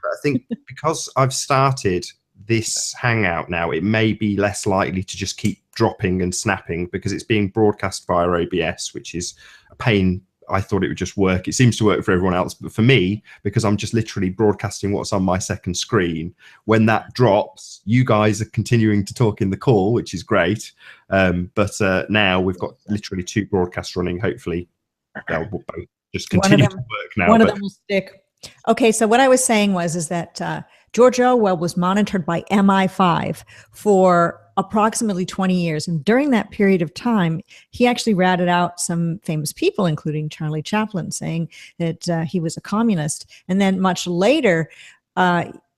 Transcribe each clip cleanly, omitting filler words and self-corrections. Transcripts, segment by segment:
I think because I've started this hangout now, it may be less likely to just keep dropping and snapping because it's being broadcast via OBS, which is a pain. I thought it would just work. It seems to work for everyone else, but for me, because I'm just literally broadcasting what's on my second screen, when that drops, you guys are continuing to talk in the call, which is great. But now we've got literally 2 broadcasts running. Hopefully they'll both just continue to work now. One of them will stick. Okay, so what I was saying is that George Orwell was monitored by MI5 for approximately 20 years. And during that period of time, he actually ratted out some famous people, including Charlie Chaplin, saying that he was a communist. And then much later,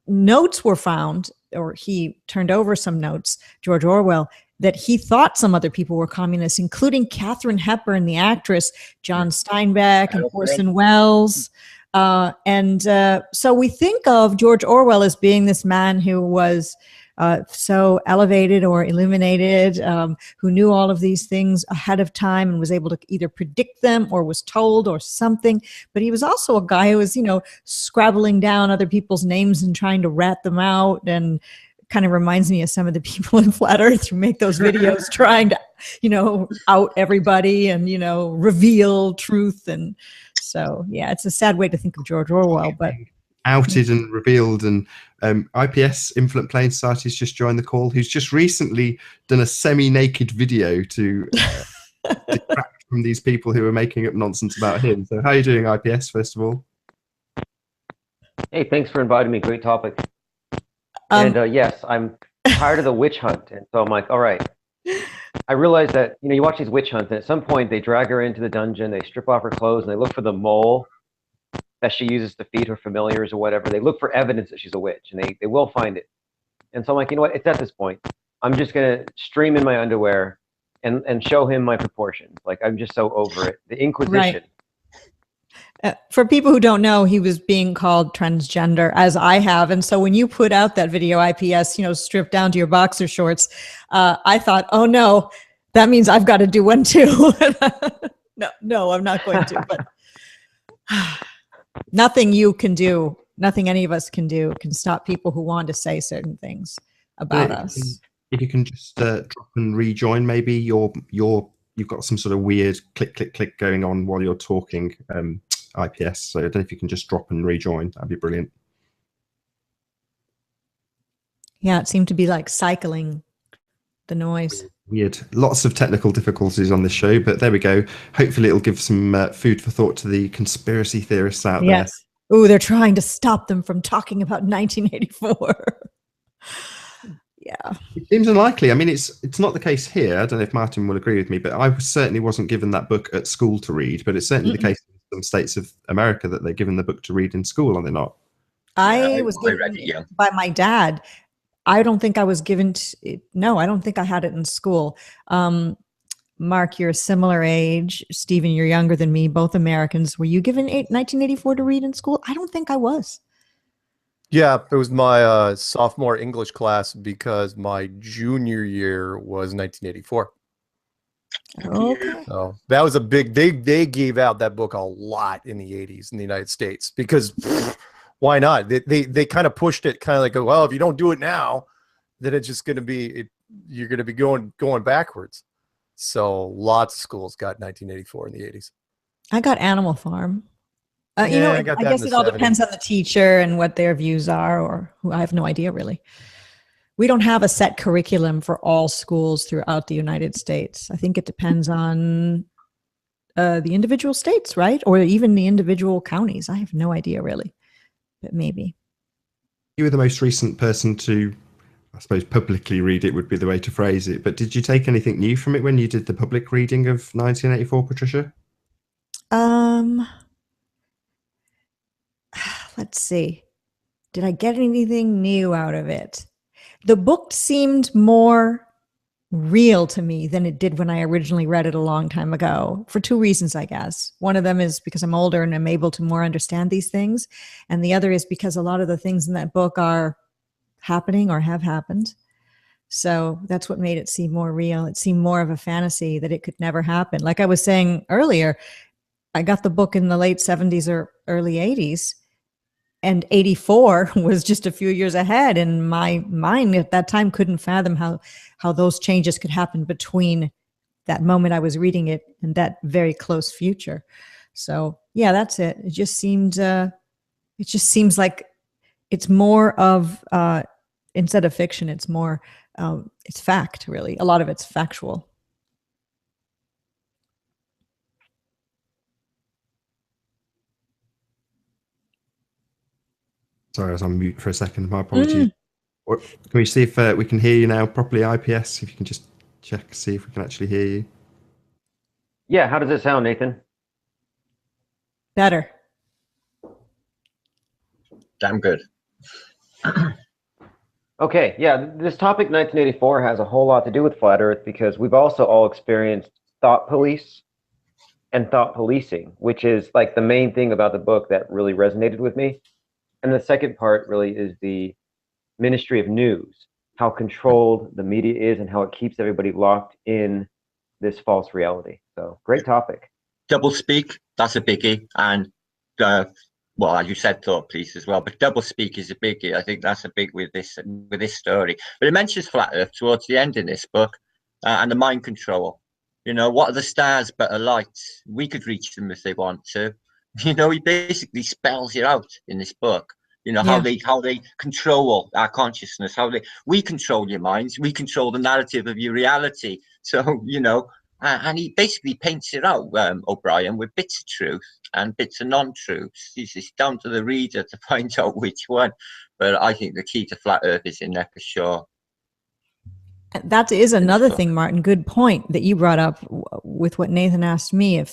notes were found, or he turned over some notes, George Orwell, that he thought some other people were communists, including Katharine Hepburn, the actress, John Steinbeck, and Orson Welles. So we think of George Orwell as being this man who was so elevated or illuminated, who knew all of these things ahead of time and was able to either predict them or was told or something. But he was also a guy who was, scrabbling down other people's names and trying to rat them out, and kind of reminds me of some of the people in Flat Earth who make those videos trying to, out everybody and, reveal truth. And so, yeah, it's a sad way to think of George Orwell, but outed and revealed. And IPS, Infinite Plane Society, has just joined the call, who's just recently done a semi-naked video to detract from these people who are making up nonsense about him. So how are you doing, IPS, first of all? Hey, thanks for inviting me. Great topic. And yes, I'm tired of the witch hunt. And so I'm like, all right. I realized that, you watch these witch hunts, and at some point they drag her into the dungeon, they strip off her clothes, and they look for the mole that she uses to feed her familiars or whatever. They look for evidence that she's a witch, and they will find it. And so I'm like, you know what? It's at this point. I'm just going to stream in my underwear and show him my proportions. Like, I'm just so over it. The Inquisition. Right. For people who don't know, he was being called transgender, as I have. And so when you put out that video, IPS, stripped down to your boxer shorts, I thought, oh no, that means I've got to do one too. No, I'm not going to. But nothing you can do, nothing any of us can do, can stop people who want to say certain things about us. If you can just drop and rejoin, maybe you've got some sort of weird click, click, click going on while you're talking. IPS, so I don't know if you can just drop and rejoin. That'd be brilliant. Yeah, it seemed to be like cycling the noise. Weird. Lots of technical difficulties on this show, but there we go. Hopefully it'll give some food for thought to the conspiracy theorists out there. Oh, they're trying to stop them from talking about 1984. Yeah. It seems unlikely. I mean, it's not the case here. I don't know if Martin will agree with me, but I certainly wasn't given that book at school to read, but it's certainly the case in some states of America that they're given the book to read in school, are they not? I was given it by my dad. I don't think I was given no, I don't think I had it in school. Mark, you're a similar age. Stephen, you're younger than me, both Americans. Were you given 1984 to read in school? I don't think I was. Yeah, it was my sophomore English class because my junior year was 1984. Okay. So that was a big, they gave out that book a lot in the 80s in the United States because why not? They kind of pushed it kind of like, well, if you don't do it now, then it's just going to be, you're going to be going backwards. So lots of schools got 1984 in the 80s. I got Animal Farm. I guess it all 70s. depends on the teacher and what their views are, or I have no idea really. We don't have a set curriculum for all schools throughout the United States. I think it depends on the individual states, right? Or even the individual counties. I have no idea really, but maybe. You were the most recent person to, I suppose, publicly read it would be the way to phrase it. But did you take anything new from it when you did the public reading of 1984, Patricia? Let's see. Did I get anything new out of it? The book seemed more real to me than it did when I originally read it a long time ago, for two reasons, I guess. One of them is because I'm older and I'm able to more understand these things. And the other is because a lot of the things in that book are happening or have happened. So that's what made it seem more real. It seemed more of a fantasy that it could never happen. Like I was saying earlier, I got the book in the late 70s or early 80s. and 84 was just a few years ahead, and my mind at that time couldn't fathom how those changes could happen between that moment I was reading it and that very close future. So yeah, that's it. It just seems like it's more of instead of fiction, it's more it's fact, really. A lot of it's factual. Sorry, I was on mute for a second. My apologies. Or, can we see if we can hear you now properly, IPS? If you can just check, see if we can actually hear you. Yeah, how does it sound, Nathan? Better. Damn good. Okay, yeah, this topic 1984 has a whole lot to do with flat Earth because we've also all experienced thought police and thought policing, which is like the main thing about the book that really resonated with me. And the second part really is the Ministry of News, how controlled the media is and how it keeps everybody locked in this false reality. So great topic. Double speak, that's a biggie. And well, as you said, thought police as well, but double speak is a biggie. I think that's a big with this story. But it mentions flat Earth towards the end in this book, and the mind control. You know, what are the stars but a light? We could reach them if they want to. You know, he basically spells it out in this book. You know, how they control our consciousness, we control your minds, we control the narrative of your reality. So, you know, and he basically paints it out, O'Brien, with bits of truth and bits of non-truths. It's down to the reader to find out which one. But I think the key to flat Earth is in there for sure. That is another thing, Martin. Good point that you brought up with what Nathan asked me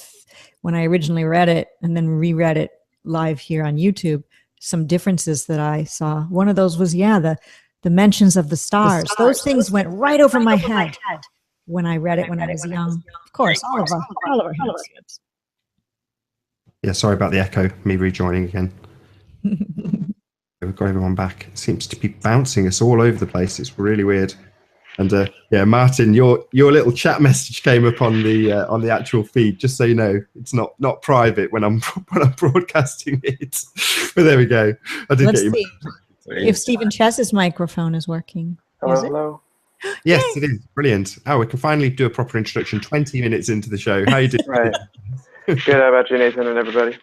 when I originally read it and then reread it live here on YouTube, some differences that I saw. One of those was, the mentions of the stars. Those things went right over my head when I read it when I was young. Of course, all of our heads. Yeah, sorry about the echo, me rejoining again. We've got everyone back. It seems to be bouncing us all over the place. It's really weird. And yeah, Martin, your little chat message came up on the actual feed. Just so you know, it's not private when I'm broadcasting it. But there we go. I did Let's get see if Stephen Chess's microphone is working. Hello. Yes, it is. Brilliant. Oh, we can finally do a proper introduction 20 minutes into the show. How you doing? Right. Good. How about you, Nathan, and everybody?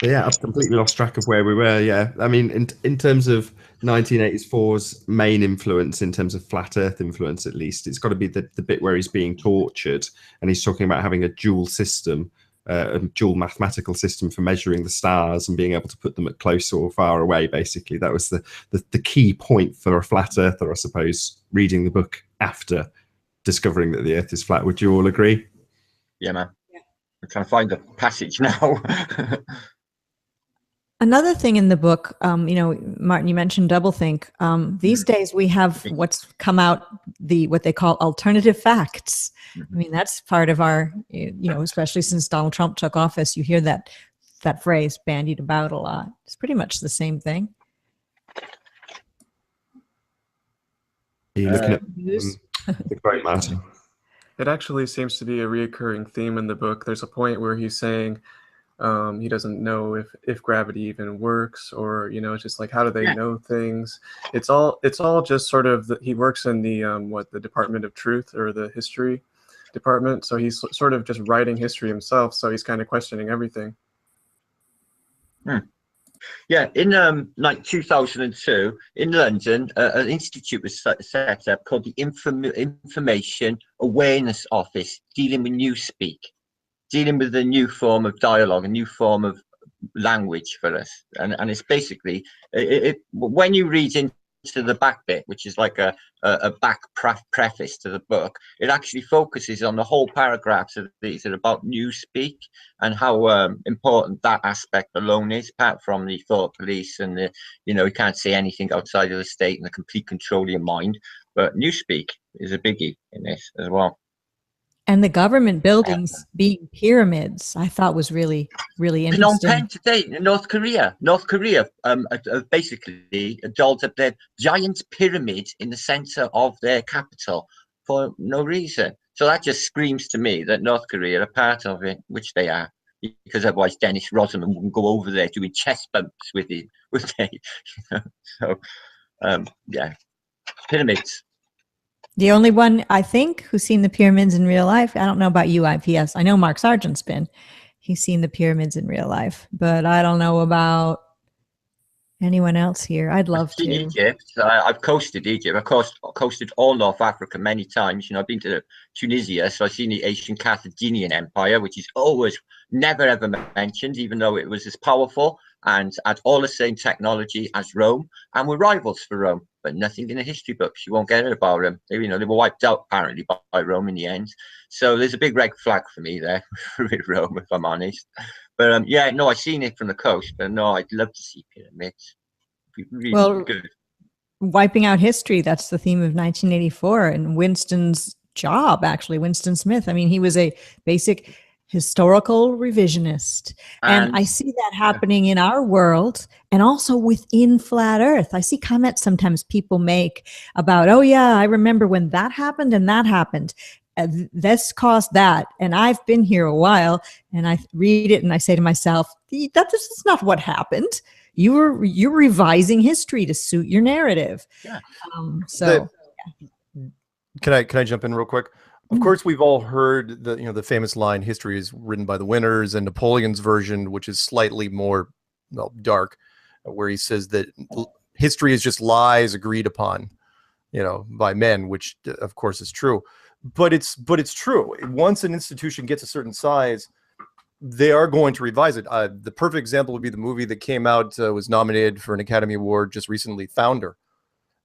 Yeah, I've completely lost track of where we were. Yeah, I mean, in terms of 1984's main influence, in terms of flat Earth influence, at least, it's got to be the bit where he's being tortured and he's talking about having a dual system, a dual mathematical system for measuring the stars and being able to put them at close or far away. Basically, that was the key point for a flat earther, I suppose, reading the book after discovering that the Earth is flat. Would you all agree? Yeah, man. Yeah. I'm trying to find the passage now. Another thing in the book, Martin, you mentioned doublethink. These days we have what's come out, what they call alternative facts. I mean, that's part of our, especially since Donald Trump took office, you hear that phrase bandied about a lot. It's pretty much the same thing. Are you looking at the great Martin? It actually seems to be a reoccurring theme in the book. There's a point where he's saying he doesn't know if gravity even works, or it's just like, how do they know things? It's all just sort of he works in the the Department of Truth, or the history department, so he's sort of just writing history himself, so he's kind of questioning everything. Yeah, in 2002 in London, an institute was set up called the Information Awareness Office, dealing with newspeak, dealing with a new form of dialogue, a new form of language for us. And it's basically, when you read into the back bit, which is like a back preface to the book, it actually focuses on the whole paragraphs of these are about newspeak and how important that aspect alone is, apart from the thought police and the, you can't say anything outside of the state and the complete control of your mind. But newspeak is a biggie in this as well. And the government buildings being pyramids, I thought was really, really interesting. Phnom Penh today, North Korea basically dolled up their giant pyramid in the center of their capital for no reason. So that just screams to me that North Korea are part of it, which they are. because otherwise Dennis Rodman wouldn't go over there doing chest bumps with it, would they? So, yeah, pyramids. The only one I think who's seen the pyramids in real life. I don't know about you, IPS. I know Mark Sargent's been. He's seen the pyramids in real life, but I don't know about anyone else here. I'd love to. Egypt. I've coasted Egypt. I've coasted all North Africa many times. I've been to Tunisia, so I've seen the ancient Carthaginian Empire, which is always never ever mentioned, even though it was as powerful and had all the same technology as Rome, and were rivals for Rome. But nothing in the history books. You won't get it about them. They were wiped out apparently by Rome in the end. So there's a big red flag for me there with Rome, if I'm honest. But yeah, no, I've seen it from the coast. But no, I'd love to see pyramids. Really good. Wiping out history, that's the theme of 1984 and Winston's job, actually. Winston Smith, I mean, he was a basic historical revisionist, and I see that happening in our world and also within Flat Earth. I see comments sometimes people make about, oh yeah, I remember when that happened and that happened, this caused that, and I've been here a while, and I read it and I say to myself, this is not what happened. You're revising history to suit your narrative. Yeah. Yeah. Can I jump in real quick? Of course, we've all heard the famous line, "History is written by the winners," and Napoleon's version, which is slightly more dark, where he says that history is just lies agreed upon, by men, which of course is true. But it's true. Once an institution gets a certain size, they are going to revise it. The perfect example would be the movie that came out, was nominated for an Academy Award just recently, Founder,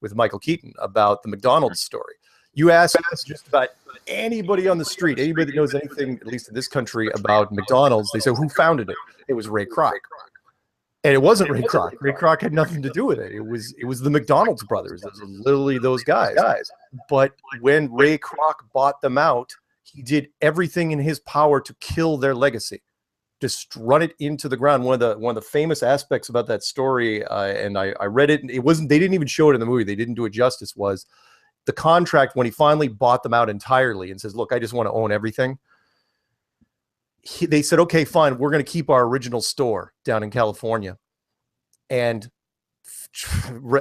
with Michael Keaton, about the McDonald's story. You ask just about anybody on the street, anybody that knows anything, at least in this country, about McDonald's, they say, who founded it? It was Ray Kroc. And it wasn't Ray Kroc. Ray Kroc had nothing to do with it. It was the McDonald's brothers. It was literally those guys. But when Ray Kroc bought them out, he did everything in his power to kill their legacy, just run it into the ground. One of the famous aspects about that story, and I read it. They didn't even show it in the movie. They didn't do it justice. Was the contract when he finally bought them out entirely and says, "Look, I just want to own everything." They said, "Okay, fine. We're going to keep our original store down in California." And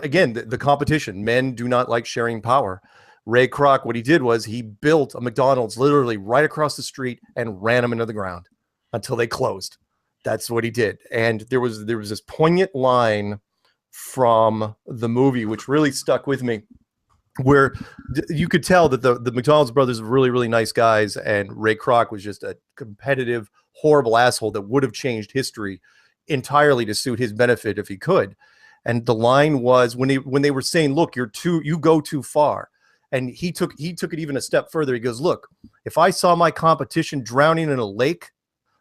again, the competition. Men do not like sharing power. Ray Kroc, what he did was he built a McDonald's literally right across the street and ran them into the ground until they closed. That's what he did. And there was this poignant line from the movie which really stuck with me, where you could tell that the McDonald's brothers were really, really nice guys, and Ray Kroc was just a competitive, horrible asshole that would have changed history entirely to suit his benefit if he could. And the line was when they were saying, "Look, you go too far," and he took it even a step further. He goes, "Look, if I saw my competition drowning in a lake,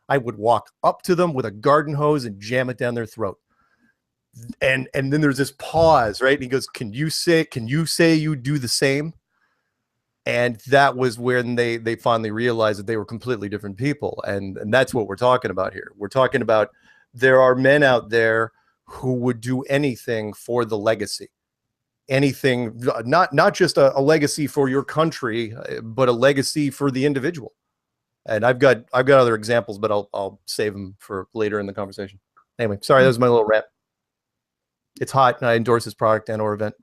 I would walk up to them with a garden hose and jam it down their throat." And then there's this pause, right? And he goes, can you say you do the same? And that was when they finally realized that they were completely different people. And that's what we're talking about here. We're talking about there are men out there who would do anything for the legacy. Anything, not just a legacy for your country, but a legacy for the individual. And I've got other examples, but I'll save them for later in the conversation. Anyway, sorry, that was my little rant. It's hot, and I endorse this product and/or event.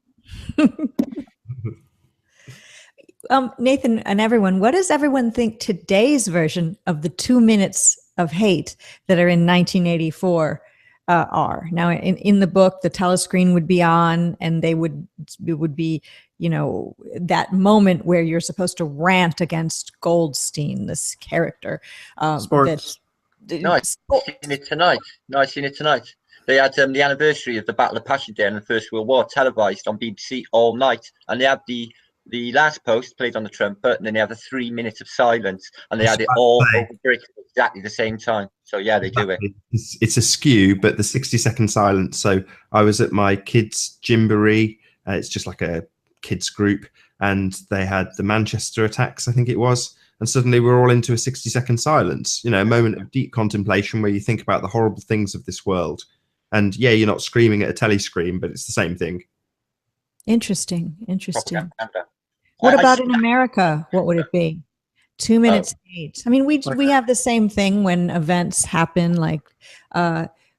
Nathan and everyone, what does everyone think today's version of the 2 minutes of hate that are in 1984 are? Now, in the book, the telescreen would be on, and it would be, that moment where you're supposed to rant against Goldstein, this character. Sports. No, I've seen it tonight. They had the anniversary of the Battle of Passchendaele in the First World War televised on BBC all night, and they had the last post played on the trumpet, and then they have the 3 minutes of silence, and they had it all over Britain at exactly the same time. So yeah, they do it. It's a skew, but the 60-second silence. So I was at my kids' gymboree. It's just like a kids group, and they had the Manchester attacks, I think it was. And suddenly we're all into a 60-second silence, a moment of deep contemplation where you think about the horrible things of this world. And yeah, you're not screaming at a telescreen, but it's the same thing. Interesting. What about in America? What would it be? 2 minutes hate. I mean, we have the same thing when events happen, like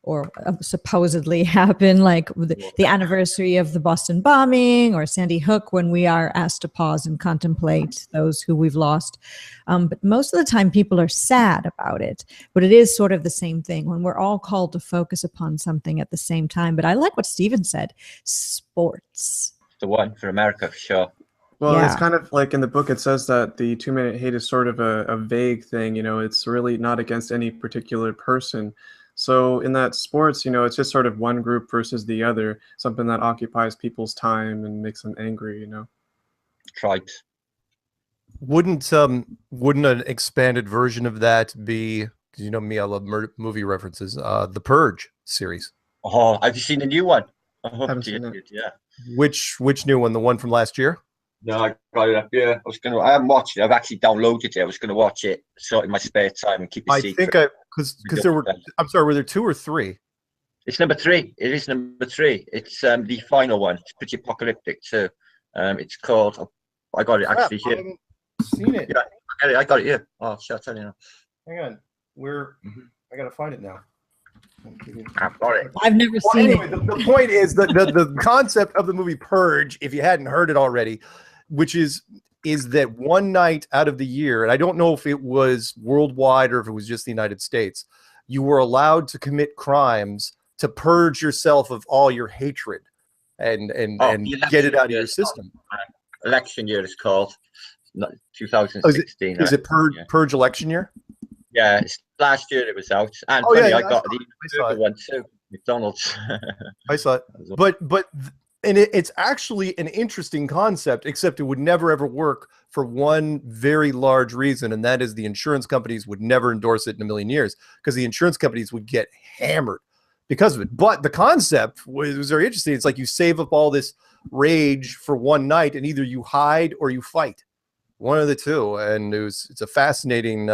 or supposedly happen, like the anniversary of the Boston bombing or Sandy Hook, when we are asked to pause and contemplate those who we've lost. But most of the time people are sad about it, but it is sort of the same thing when we're all called to focus upon something at the same time. But I like what Stephen said, sports. The one for America, for sure. Well, it's kind of like in the book, it says that the 2 minute hate is sort of a vague thing. It's really not against any particular person. So in that sports, it's just sort of one group versus the other, something that occupies people's time and makes them angry, Tribes. Wouldn't an expanded version of that be, because you know me, I love movie references, the Purge series? Oh, have you seen the new one? Oh, Haven't seen it. Yeah. Which new one? The one from last year? No, I got it up here. I haven't watched it. I've actually downloaded it. I was going to watch it sort of in my spare time and keep it secret. I think because there were, I'm sorry, were there 2 or 3? It's number 3. It is number 3. It's the final one. It's pretty apocalyptic too. It's called, I got it actually here. I haven't seen it. Yeah, I got it here. Oh, shit, I'll tell you now. Hang on. I got to find it now. I've got it. I've never seen it. The point is the concept of the movie Purge, if you hadn't heard it already, which is that one night out of the year, and I don't know if it was worldwide or if it was just the United States, you were allowed to commit crimes to purge yourself of all your hatred and get it out of your system. Election year is called 2016. Is it Purge election year? Yeah, last year it was out. And I got the one too, McDonald's. I saw it. But it's actually an interesting concept, except it would never ever work for one very large reason, and that is the insurance companies would never endorse it in a million years, because the insurance companies would get hammered because of it. But the concept was very interesting. It's like you save up all this rage for one night, and either you hide or you fight, one of the two. And it's a fascinating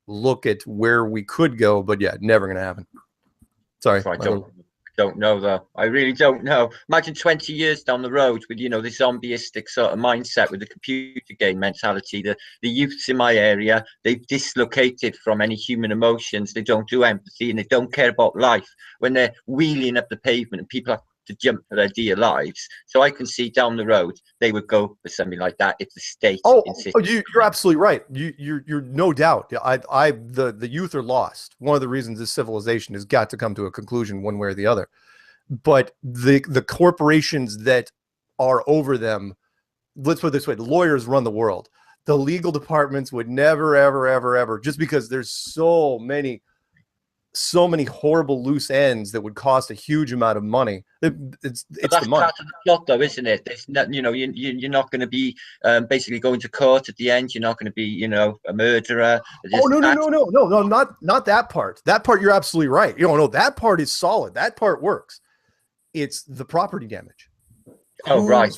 look at where we could go, but yeah, never gonna happen. Sorry. I don't know though. I really don't know. Imagine 20 years down the road with, the zombieistic sort of mindset, with the computer game mentality. The youths in my area, they've dislocated from any human emotions. They don't do empathy and they don't care about life. When they're wheeling up the pavement and people have to jump for their dear lives. So I can see down the road they would go for something like that if the state insisted. You're absolutely right. You're no doubt. The youth are lost. One of the reasons this civilization has got to come to a conclusion one way or the other. But the corporations that are over them, let's put it this way, the lawyers run the world. The legal departments would never, ever, ever, ever, just because there's so many horrible loose ends that would cost a huge amount of money. It's that's the money. Part of the plot, though, isn't it? There's not, you're not going to be basically going to court at the end. You're not going to be, a murderer. No, not that part. That part, you're absolutely right. No, that part is solid. That part works. It's the property damage. Right.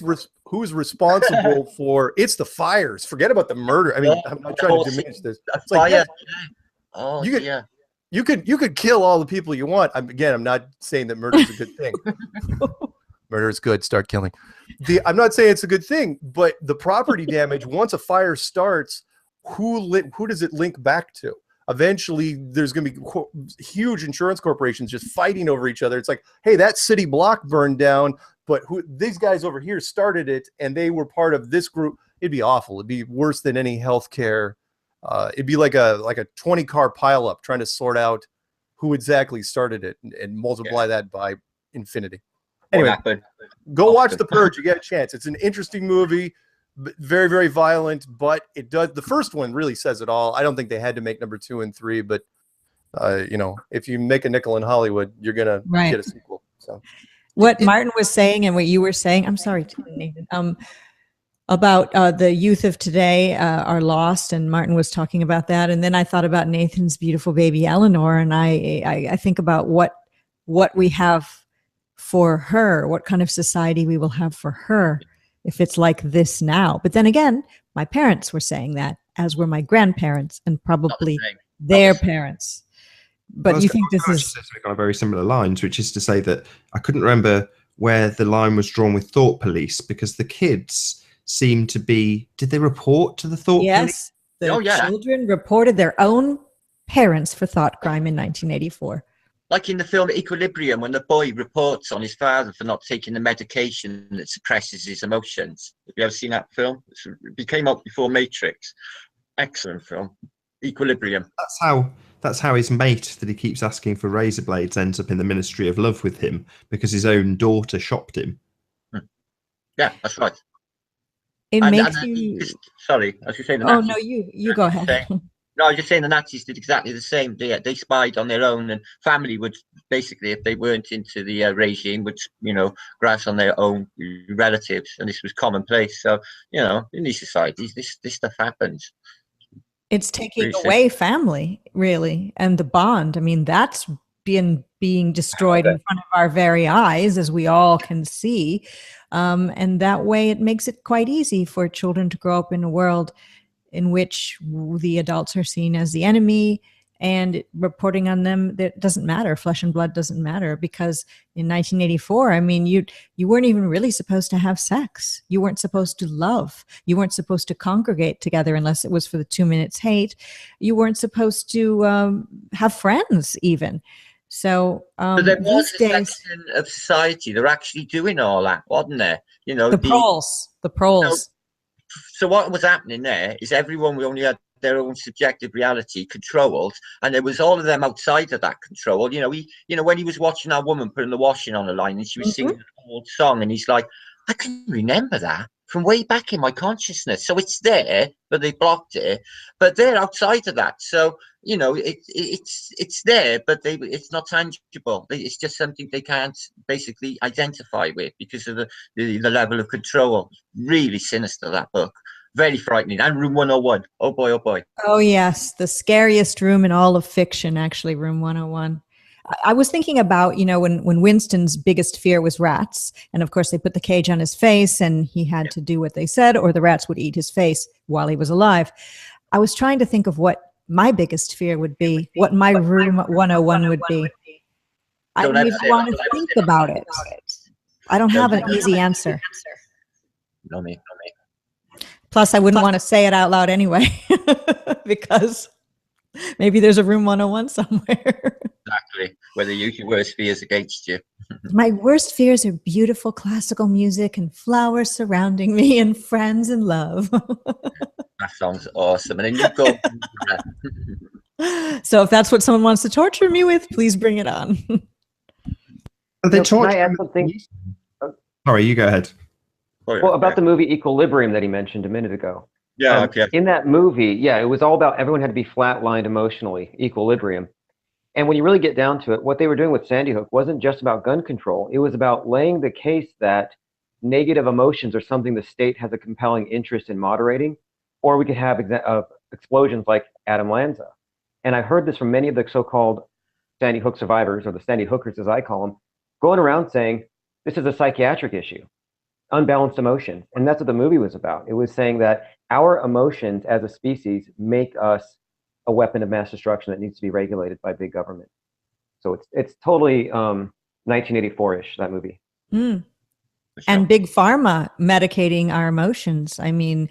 Who's responsible for? It's the fires. Forget about the murder. I mean, I'm not trying to diminish this. It's like, You could kill all the people you want. I'm not saying that murder is a good thing. Murder is good. Start killing. I'm not saying it's a good thing, but the property damage, once a fire starts, who does it link back to? Eventually, there's going to be huge insurance corporations just fighting over each other. It's like, hey, that city block burned down, but these guys over here started it, and they were part of this group. It'd be awful. It'd be worse than any healthcare. It'd be like a 20-car pileup trying to sort out who exactly started it and multiply that by infinity. Anyway, go watch The Purge. You get a chance. It's an interesting movie, very, very violent, but it does. The first one really says it all. I don't think they had to make number 2 and 3, but if you make a nickel in Hollywood, you're gonna get a sequel. So, what Martin was saying and what you were saying, I'm sorry, Nathan. About the youth of today are lost, and Martin was talking about that, and then I thought about Nathan's beautiful baby Eleanor, and I think about what we have for her, what kind of society we will have for her if it's like this now. But then again, my parents were saying that, as were my grandparents and probably their parents. But you think this is on very similar lines, which is to say that I couldn't remember where the line was drawn with thought police, because the kids seem to be, did they report to the thought police? The Oh, yeah. children reported their own parents for thought crime in 1984. Like in the film Equilibrium, when the boy reports on his father for not taking the medication that suppresses his emotions. Have you ever seen that film? It became out before Matrix. Excellent film. Equilibrium. That's how his mate that he keeps asking for razor blades ends up in the Ministry of Love with him, because his own daughter shopped him. Yeah, that's right. It And makes you. Sorry, I was just saying the Oh Nazis. no, you go ahead. No, I was just saying the Nazis did exactly the same. They spied on their own, and family would basically, if they weren't into the regime, would grass on their own relatives, and this was commonplace. So in these societies, this stuff happens. It's taking away family, really, and the bond. I mean, that's being destroyed in front of our very eyes, as we all can see. And that way, it makes it quite easy for children to grow up in a world in which the adults are seen as the enemy, and reporting on them, that doesn't matter. Flesh and blood doesn't matter, because in 1984, I mean, you weren't even really supposed to have sex. You weren't supposed to love. You weren't supposed to congregate together unless it was for the 2 minutes hate. You weren't supposed to have friends even. So there was these a days, section of society they're actually doing all that, wasn't there? the proles. So what was happening there is everyone only had their own subjective reality controlled, and there was all of them outside of that control. When he was watching that woman putting the washing on the line, and she was singing an old song, and he's like, I can remember that from way back in my consciousness. So it's there, but they blocked it. But they're outside of that, so it's there, but it's not tangible. It's just something they can't basically identify with because of the level of control. Really sinister, that book. Very frightening. And Room 101. Oh boy, oh boy. Oh yes, the scariest room in all of fiction, actually, Room 101. I was thinking about, when Winston's biggest fear was rats, and of course they put the cage on his face and he had to do what they said, or the rats would eat his face while he was alive. I was trying to think of what my biggest fear would be, what my Room 101 would be. I don't even want to think about it. I don't have an easy answer. No me. Plus, I wouldn't want to say it out loud anyway, because maybe there's a Room 101 somewhere. Exactly. Where they use your worst fears against you. My worst fears are beautiful classical music and flowers surrounding me and friends and love. That sounds awesome. And then you go. So if that's what someone wants to torture me with, please bring it on. Can I add something? Sorry, you go ahead. Well, about the movie Equilibrium that he mentioned a minute ago. Yeah, okay. In that movie, it was all about everyone had to be flatlined emotionally, equilibrium. And when you really get down to it, what they were doing with Sandy Hook wasn't just about gun control. It was about laying the case that negative emotions are something the state has a compelling interest in moderating, or we could have explosions like Adam Lanza. And I've heard this from many of the so-called Sandy Hook survivors, or the Sandy Hookers as I call them, going around saying, this is a psychiatric issue, unbalanced emotion. And that's what the movie was about. It was saying that our emotions as a species make us a weapon of mass destruction that needs to be regulated by big government. So it's totally 1984-ish, that movie. Mm. And big pharma medicating our emotions. I mean,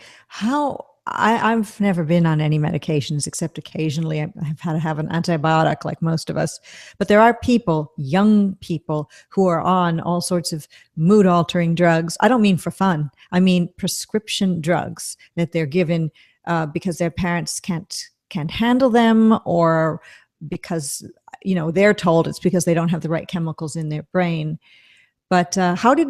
I've never been on any medications except occasionally. I've had to have an antibiotic like most of us. But there are people, young people, who are on all sorts of mood-altering drugs. I don't mean for fun. I mean prescription drugs that they're given because their parents can't handle them, or because they're told it's because they don't have the right chemicals in their brain. But how did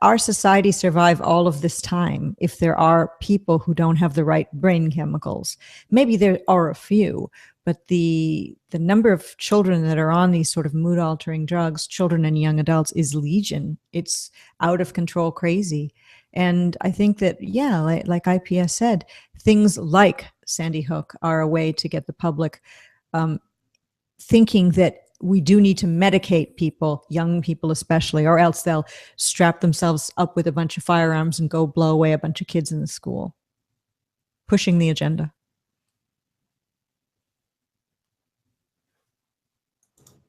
our society survive all of this time if there are people who don't have the right brain chemicals? Maybe there are a few, but the number of children that are on these sort of mood altering drugs, children and young adults, is legion. It's out of control crazy. And I think that, like IPS said, things like Sandy Hook are a way to get the public thinking that we do need to medicate people, young people especially, or else they'll strap themselves up with a bunch of firearms and go blow away a bunch of kids in the school. Pushing the agenda.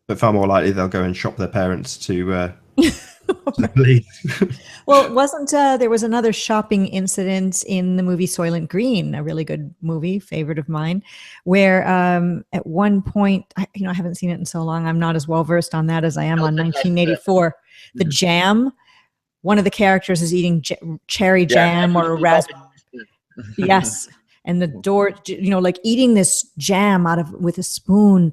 But far more likely they'll go and shop their parents to Please. Well, wasn't there was another shopping incident in the movie Soylent Green, a really good movie, favorite of mine, where at one point, I haven't seen it in so long. I'm not as well versed on that as I am on 1984. The jam. One of the characters is eating cherry jam or raspberry. Yes. And the door, like eating this jam with a spoon.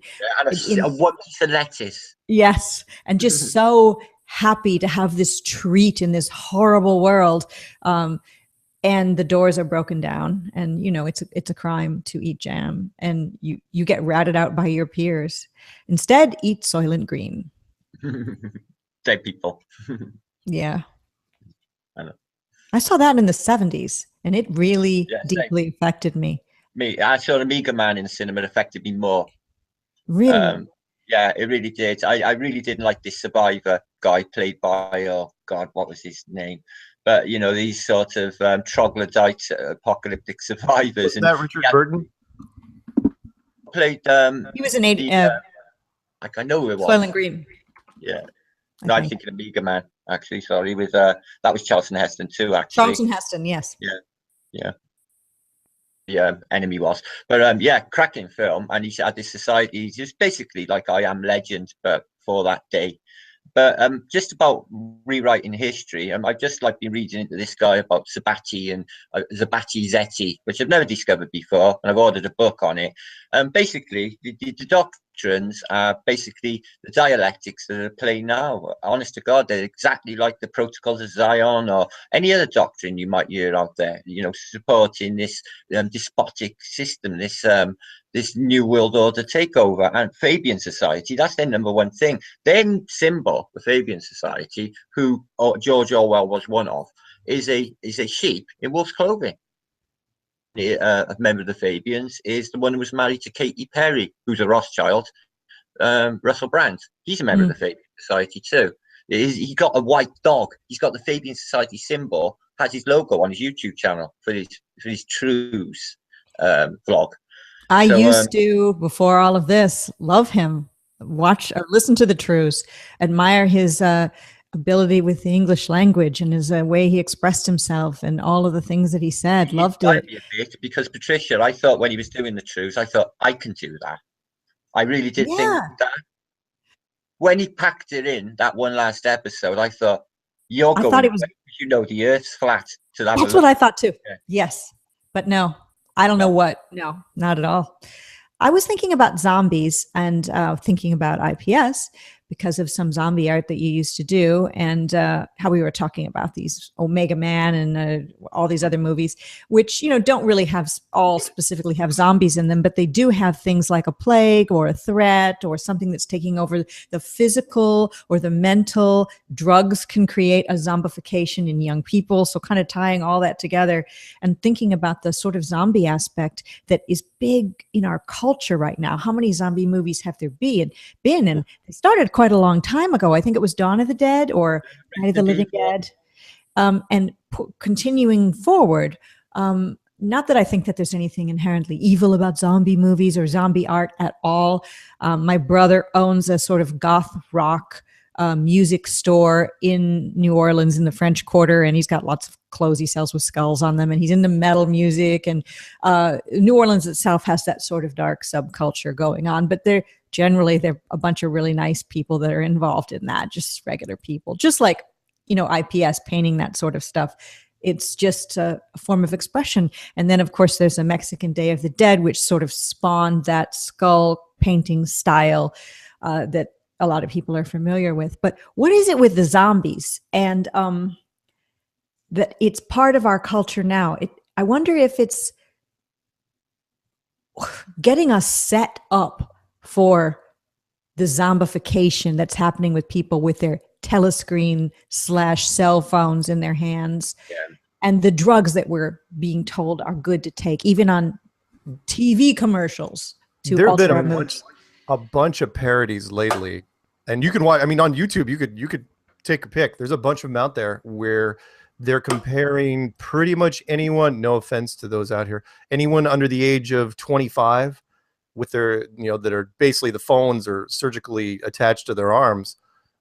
Yeah, and one piece of lettuce. Yes. And just so happy to have this treat in this horrible world. And the doors are broken down, and it's a crime to eat jam, and you get ratted out by your peers. Instead, eat Soylent Green. Dead people. Yeah. I know. I saw that in the 70s, and it really deeply affected me. I saw Amiga Man in the cinema. It affected me more. Really? Yeah, it really did. I really didn't like this survivor guy played by, oh God, what was his name? But, these sort of troglodyte apocalyptic survivors. Isn't that Richard Burton? Played. He was an I know who it was. Soylent Green. Yeah. No, I'm thinking Amiga Man, actually. Sorry. That was Charlton Heston too, actually. Charlton Heston, yes. Yeah. The enemy was. But cracking film. And he had this society. He's just basically like I Am Legend, but for that day. But just about rewriting history, I've just been reading into this guy about Sabati and Zabati Zeti, which I've never discovered before, and I've ordered a book on it. Basically, the doctrines are basically the dialectics that are playing now. Honest to God, they're exactly like the Protocols of Zion or any other doctrine you might hear out there. Supporting this despotic system, this new world order takeover. And Fabian Society, that's their number one thing. Their symbol, the Fabian Society, who George Orwell was one of, is a sheep in wolf's clothing. A member of the Fabians is the one who was married to Katy Perry, who's a Rothschild. Russell Brand, he's a member of the Fabian Society too. He got a white dog. He's got the Fabian Society symbol, has his logo on his YouTube channel for his Trues vlog. I used to, before all of this, love him, watch or listen to the Trues, admire his ability with the English language and his way he expressed himself and all of the things that he said. Loved it. Because Patricia, I thought when he was doing the Trues, I thought I can do that. I really did think that. When he packed it in that one last episode, I thought the Earth's flat. That's what I thought too. Yeah. Yes, but no. I don't know what. No, not at all. I was thinking about zombies and thinking about IPS because of some zombie art that you used to do, and how we were talking about these Omega Man and all these other movies, which don't really specifically have zombies in them, but they do have things like a plague or a threat or something that's taking over the physical or the mental. Drugs can create a zombification in young people, so kind of tying all that together and thinking about the sort of zombie aspect that is big in our culture right now. How many zombie movies have there been? And they started quite a long time ago. I think it was Dawn of the Dead or Night of the Living Dead. And continuing forward, not that I think that there's anything inherently evil about zombie movies or zombie art at all. My brother owns a sort of goth rock music store in New Orleans in the French Quarter, and he's got lots of clothes he sells with skulls on them, and he's into metal music, and New Orleans itself has that sort of dark subculture going on, but they're a bunch of really nice people that are involved in that, just regular people, just like IPS painting, that sort of stuff. It's just a form of expression. And then of course there's a Mexican Day of the Dead, which sort of spawned that skull painting style that a lot of people are familiar with. But what is it with the zombies and that it's part of our culture now? I wonder if it's getting us set up for the zombification that's happening with people with their telescreen / cell phones in their hands, and the drugs that we're being told are good to take, even on TV commercials. There have been a bunch of parodies lately, and you can watch. I mean, on YouTube, you could take a pick. There's a bunch of them out there where they're comparing pretty much anyone. No offense to those out here, anyone under the age of 25, with their that are basically the phones are surgically attached to their arms,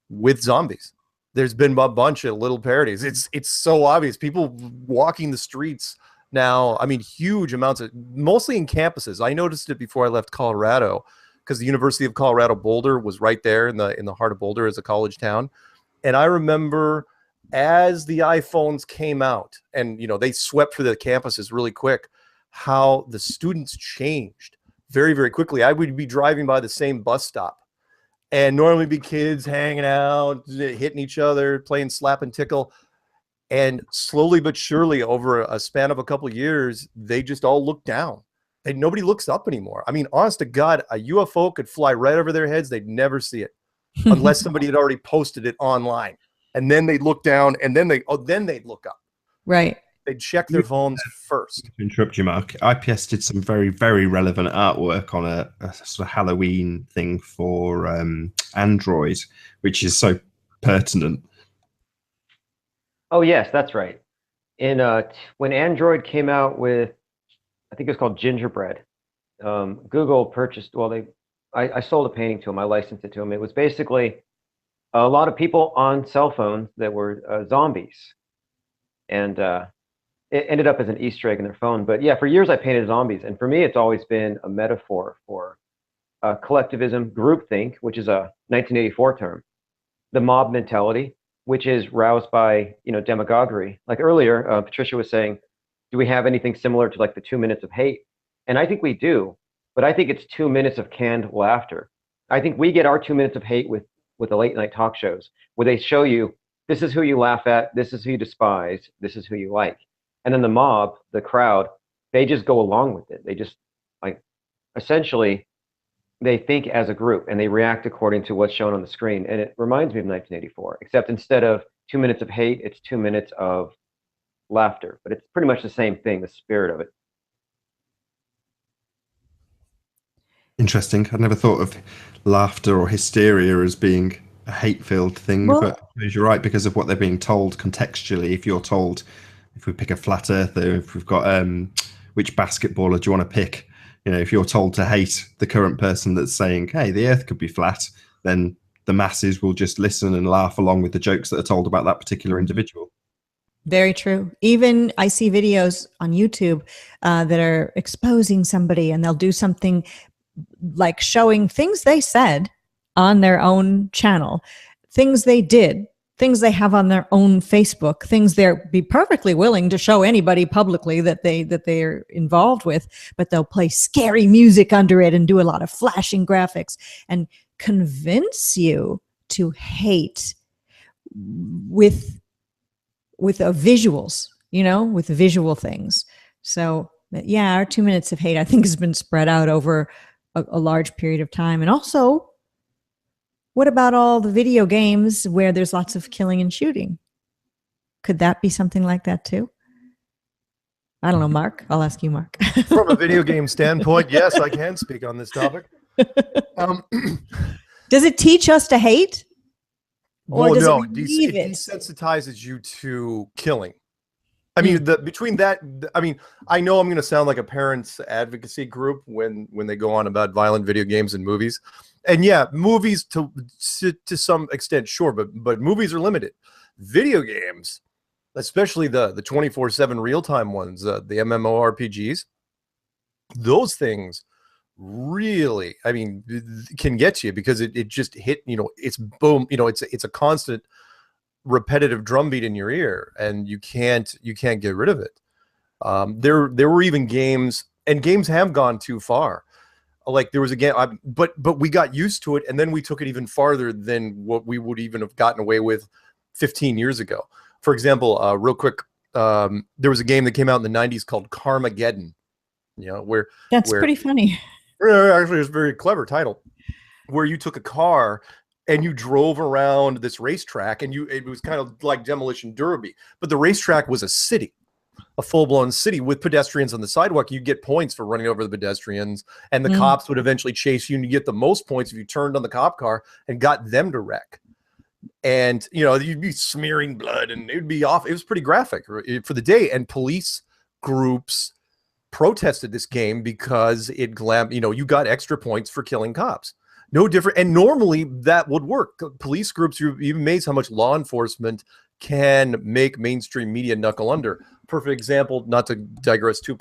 with zombies. there's been a bunch of little parodies. It's so obvious. People walking the streets now. I mean, huge amounts of, mostly in campuses. I noticed it before I left Colorado, because the University of Colorado Boulder was right there in the heart of Boulder as a college town. And I remember as the iPhones came out, and they swept through the campuses really quick, how the students changed very, very quickly. I would be driving by the same bus stop, and normally be kids hanging out, hitting each other, playing slap and tickle. And slowly but surely, over a span of a couple of years, they just all look down. And nobody looks up anymore. I mean, honest to God, a UFO could fly right over their heads. They'd never see it unless somebody had already posted it online. And then they'd look down, and then they'd look up. Right. They'd check their phones first. To interrupt you, Mark, IPS did some very, very relevant artwork on a sort of Halloween thing for Android, which is so pertinent. Oh yes, that's right. In when Android came out with, I think it was called Gingerbread, Google purchased. Well, I sold a painting to them. I licensed it to them. It was basically a lot of people on cell phones that were zombies, and it ended up as an Easter egg in their phone. But yeah, for years I painted zombies, and for me, it's always been a metaphor for collectivism, groupthink, which is a 1984 term, the mob mentality, which is roused by demagoguery. Like earlier, Patricia was saying, do we have anything similar to like the 2 minutes of hate? And I think we do, but I think it's 2 minutes of canned laughter. I think we get our 2 minutes of hate with the late night talk shows, where they show you, this is who you laugh at, this is who you despise, this is who you like. And then the mob, the crowd, they just go along with it. They just, like, essentially, they think as a group, and they react according to what's shown on the screen. And it reminds me of 1984, except instead of 2 minutes of hate, it's 2 minutes of laughter. But it's pretty much the same thing, the spirit of it. Interesting. I'd never thought of laughter or hysteria as being a hate-filled thing, Well, but you're right, because of what they're being told contextually. If you're told, if we pick a flat earther, if we've got which basketballer do you want to pick? If you're told to hate the current person that's saying, hey, the earth could be flat, then the masses will just listen and laugh along with the jokes that are told about that particular individual. Very true. Even I see videos on YouTube that are exposing somebody, and they'll do something like showing things they said on their own channel, things they did, things they have on their own Facebook, things they're be perfectly willing to show anybody publicly that they're involved with, but they'll play scary music under it and do a lot of flashing graphics and convince you to hate with visuals, with visual things. So yeah, our 2 minutes of hate, I think, has been spread out over a large period of time. And also, what about all the video games where there's lots of killing and shooting? Could that be something like that too? I don't know, Mark. I'll ask you, Mark. From a video game standpoint, yes, I can speak on this topic. Does it teach us to hate? Or does no, it it desensitizes you to killing. I mean, between that, I mean, I know I'm going to sound like a parents' advocacy group when they go on about violent video games and movies. And yeah, movies to some extent, sure, but movies are limited. Video games, especially the 24/7 real-time ones, the MMORPGs, those things really, I mean, can get you, because it just hit, it's boom, it's a constant repetitive drumbeat in your ear, and you can't get rid of it. There were even games, and games have gone too far. Like there was a game, but we got used to it, and then we took it even farther than what we would even have gotten away with 15 years ago. For example, real quick, there was a game that came out in the 90s called Carmageddon. Where pretty funny. Actually, it's a very clever title, where you took a car and you drove around this racetrack, and it was kind of like Demolition Derby, but the racetrack was a city. A full-blown city with pedestrians on the sidewalk. You get points for running over the pedestrians, and the cops would eventually chase you, and you get the most points if you turned on the cop car and got them to wreck. And you'd be smearing blood, and it would be off. It was pretty graphic for the day, and police groups protested this game because it you got extra points for killing cops. No different. And normally that would work. Police groups, you're even amazed how much law enforcement can make mainstream media knuckle under. Perfect example, not to digress too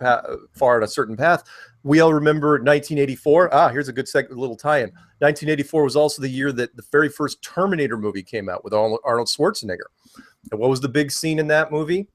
far on a certain path. We all remember 1984. Here's a good little tie-in. 1984 was also the year that the very first Terminator movie came out with Arnold Schwarzenegger. And what was the big scene in that movie?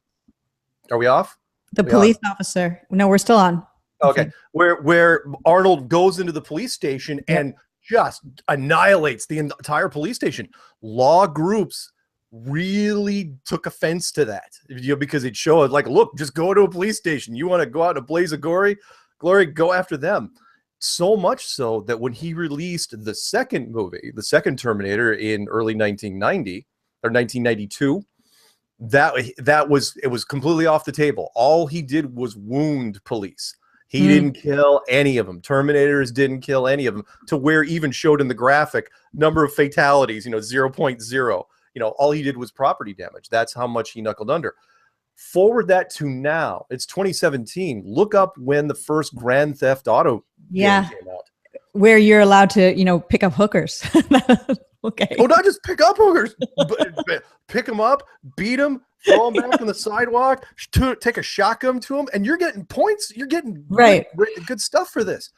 Are we off? The police officer. No, we're still on. Okay. Where Arnold goes into the police station and just annihilates the entire police station. Law groups really took offense to that, because it showed like, look, just go to a police station. You want to go out in a blaze of glory, go after them. So much so that when he released the second movie, the second Terminator in early 1990 or 1992, it was completely off the table. All he did was wound police. He didn't kill any of them. Terminators didn't kill any of them, to where even showed in the graphic number of fatalities, 0.0. All he did was property damage. That's how much he knuckled under. Forward that to now. It's 2017. Look up when the first Grand Theft Auto game came out. Where you're allowed to, pick up hookers. Okay. Oh, not just pick up hookers, but pick them up, beat them, throw them back on the sidewalk, take a shotgun to them, and you're getting points. You're getting good stuff for this.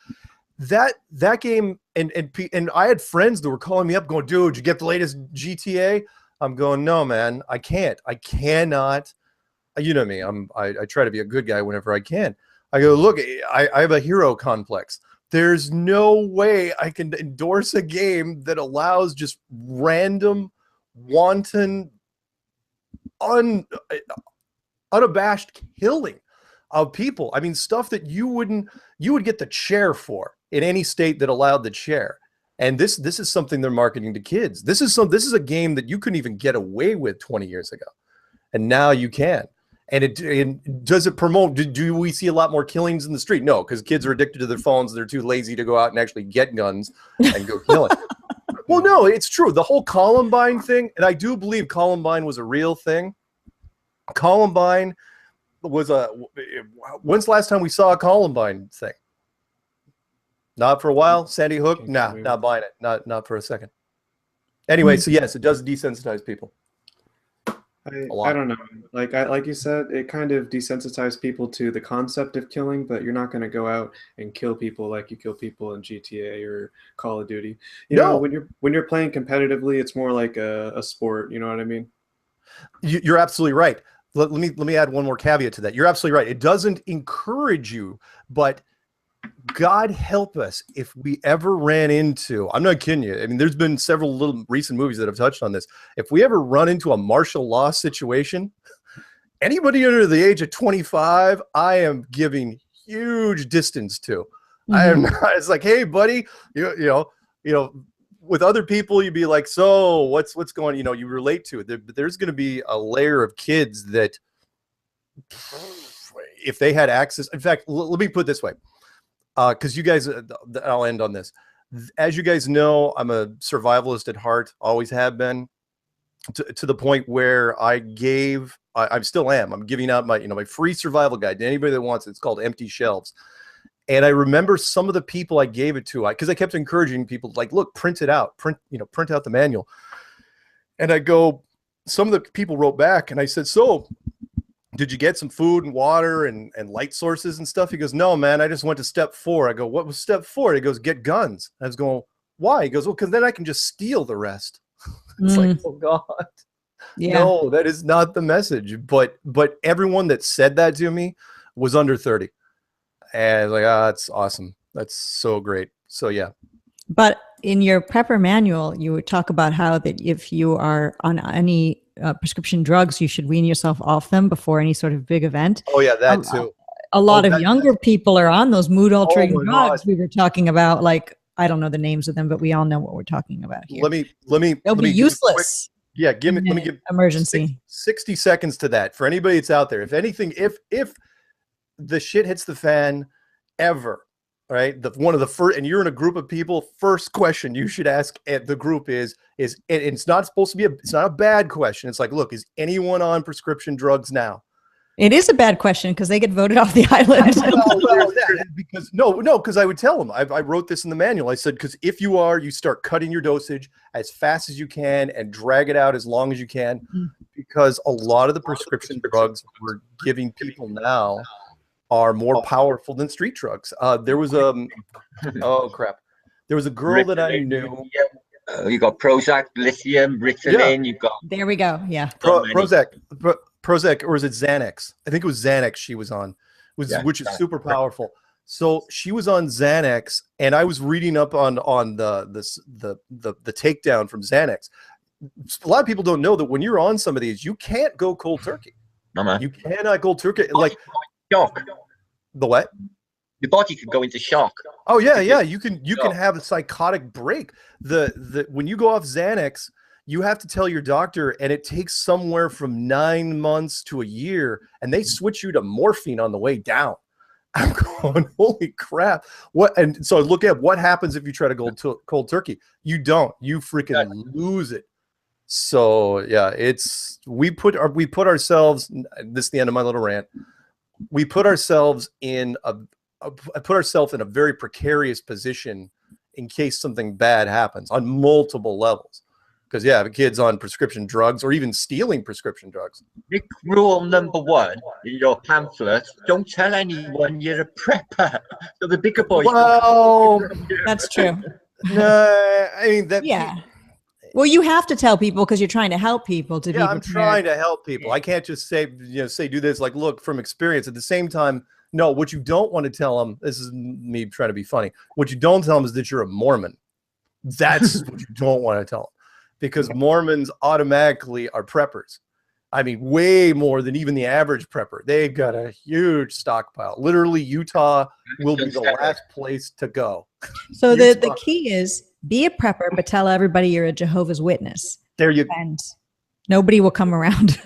That game, and I had friends that were calling me up going, dude, did you get the latest GTA? I'm going, no, man, I can't. I cannot. You know me. I try to be a good guy whenever I can. I go, look, I have a hero complex. There's no way I can endorse a game that allows just random, wanton, unabashed killing of people. I mean, stuff that you would get the chair for in any state that allowed the chair. And this is something they're marketing to kids. This is a game that you couldn't even get away with 20 years ago, and now you can. And does it promote? Do we see a lot more killings in the street? No, because kids are addicted to their phones. They're too lazy to go out and actually get guns and go killing. Well, no, it's true. The whole Columbine thing, and I do believe Columbine was a real thing. Columbine was when's the last time we saw a Columbine thing? Not for a while. Sandy Hook? Nah, not buying it. Not for a second. Anyway, so yes, it does desensitize people. I don't know. Like you said, it kind of desensitized people to the concept of killing, but you're not going to go out and kill people like you kill people in GTA or Call of Duty. You know, when you're playing competitively, it's more like a sport. You know what I mean? You're absolutely right. Let me add one more caveat to that. You're absolutely right. It doesn't encourage you, but God help us if we ever ran into, I'm not kidding you. I mean, there's been several little recent movies that have touched on this. If we ever run into a martial law situation, anybody under the age of 25, I am giving huge distance to. I am not, it's like, hey, buddy, you know, with other people, you'd be like, so what's going, you relate to it. There's going to be a layer of kids that if they had access, in fact, let me put it this way. Because you guys, I'll end on this. As you guys know, I'm a survivalist at heart, always have been, to the point where I still am. I'm giving out my free survival guide to anybody that wants it. It's called Empty Shelves. And I remember some of the people I gave it to, because I kept encouraging people, like, look, print it out, print out the manual. And I go, some of the people wrote back, and I said, so did you get some food and water and light sources and stuff? He goes, no, man, I just went to step 4. I go, what was step 4? He goes, get guns. I was going, why? He goes, well, because then I can just steal the rest. It's like, oh God. Yeah. No, that is not the message. But everyone that said that to me was under 30. And like, that's awesome. That's so great. So yeah. But in your prepper manual, you would talk about how that if you are on any prescription drugs, you should wean yourself off them before any sort of big event. Oh yeah, that too. A lot of younger people are on those mood altering drugs. God. We were talking about, like, I don't know the names of them, but we all know what we're talking about here. Let me. They'll be useless. Let me give emergency 60 seconds to that for anybody that's out there. If anything, if the shit hits the fan ever, right? One of the first, and you're in a group of people, first question you should ask at the group is it's not supposed to be it's not a bad question. It's like, look, is anyone on prescription drugs now? It is a bad question because they get voted off the island. Because I would tell them. I wrote this in the manual. I said, because if you start cutting your dosage as fast as you can and drag it out as long as you can, because a lot of the prescription drugs we're giving people now are more powerful than street drugs. There was oh crap, there was a girl that I knew. You got Prozac, lithium, Ritalin. You've got There we go. Yeah. Prozac, or is it Xanax? I think it was Xanax she was on, which is super powerful. So she was on Xanax, and I was reading up on the takedown from Xanax. A lot of people don't know that when you're on some of these, you can't go cold turkey. You cannot go turkey. Like shock. The what? Your body could go into shock. Oh yeah. You can have a psychotic break. When you go off Xanax, you have to tell your doctor, and it takes somewhere from 9 months to a year, and they switch you to morphine on the way down. I'm going, holy crap. What? And so look at what happens if you try to go cold turkey. You don't. You freaking lose it. So yeah, we put ourselves, this is the end of my little rant. We put ourselves in a very precarious position in case something bad happens on multiple levels. Because the kid's on prescription drugs or even stealing prescription drugs. Big rule number 1 in your pamphlet: don't tell anyone you're a prepper. So the bigger boys. Well, that's true. No, I mean that. Yeah. Well, you have to tell people because you're trying to help people to be prepared. I'm trying to help people. I can't just say do this. Like, look, from experience. At the same time, no. What you don't want to tell them. This is me trying to be funny. What you don't tell them is that you're a Mormon. That's what you don't want to tell them. Because Mormons automatically are preppers. I mean, way more than even the average prepper. They've got a huge stockpile. Literally, Utah will be the last place to go. So the key is be a prepper, but tell everybody you're a Jehovah's Witness. There you go. And nobody will come around.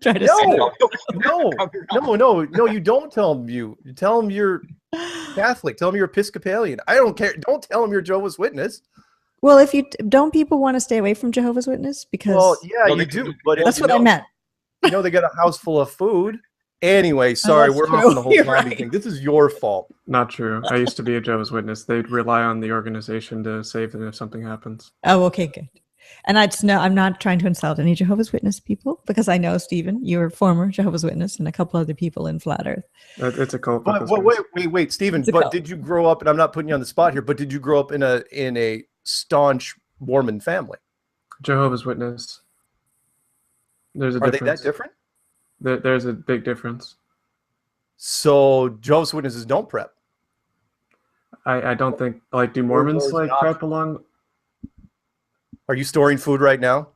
Try to No, you don't tell them you tell them you're Catholic. Tell them you're Episcopalian. I don't care. Don't tell them you're Jehovah's Witness. Well, if you don't, people want to stay away from Jehovah's Witness because you do. But that's what I meant. They got a house full of food. Anyway, sorry, we're off on the whole zombie thing. This is your fault. Not true. I used to be a Jehovah's Witness. They'd rely on the organization to save them if something happens. Oh, okay, good. And I'm not trying to insult any Jehovah's Witness people because I know, Stephen, you're a former Jehovah's Witness and a couple other people in Flat Earth. It's a cult. Wait, Stephen. But did you grow up? And I'm not putting you on the spot here. But did you grow up in a staunch Mormon family? Jehovah's Witness. There's a difference. Are they that different? There's a big difference. So Jehovah's Witnesses don't prep. I don't think, like, do Mormons prep along? Are you storing food right now?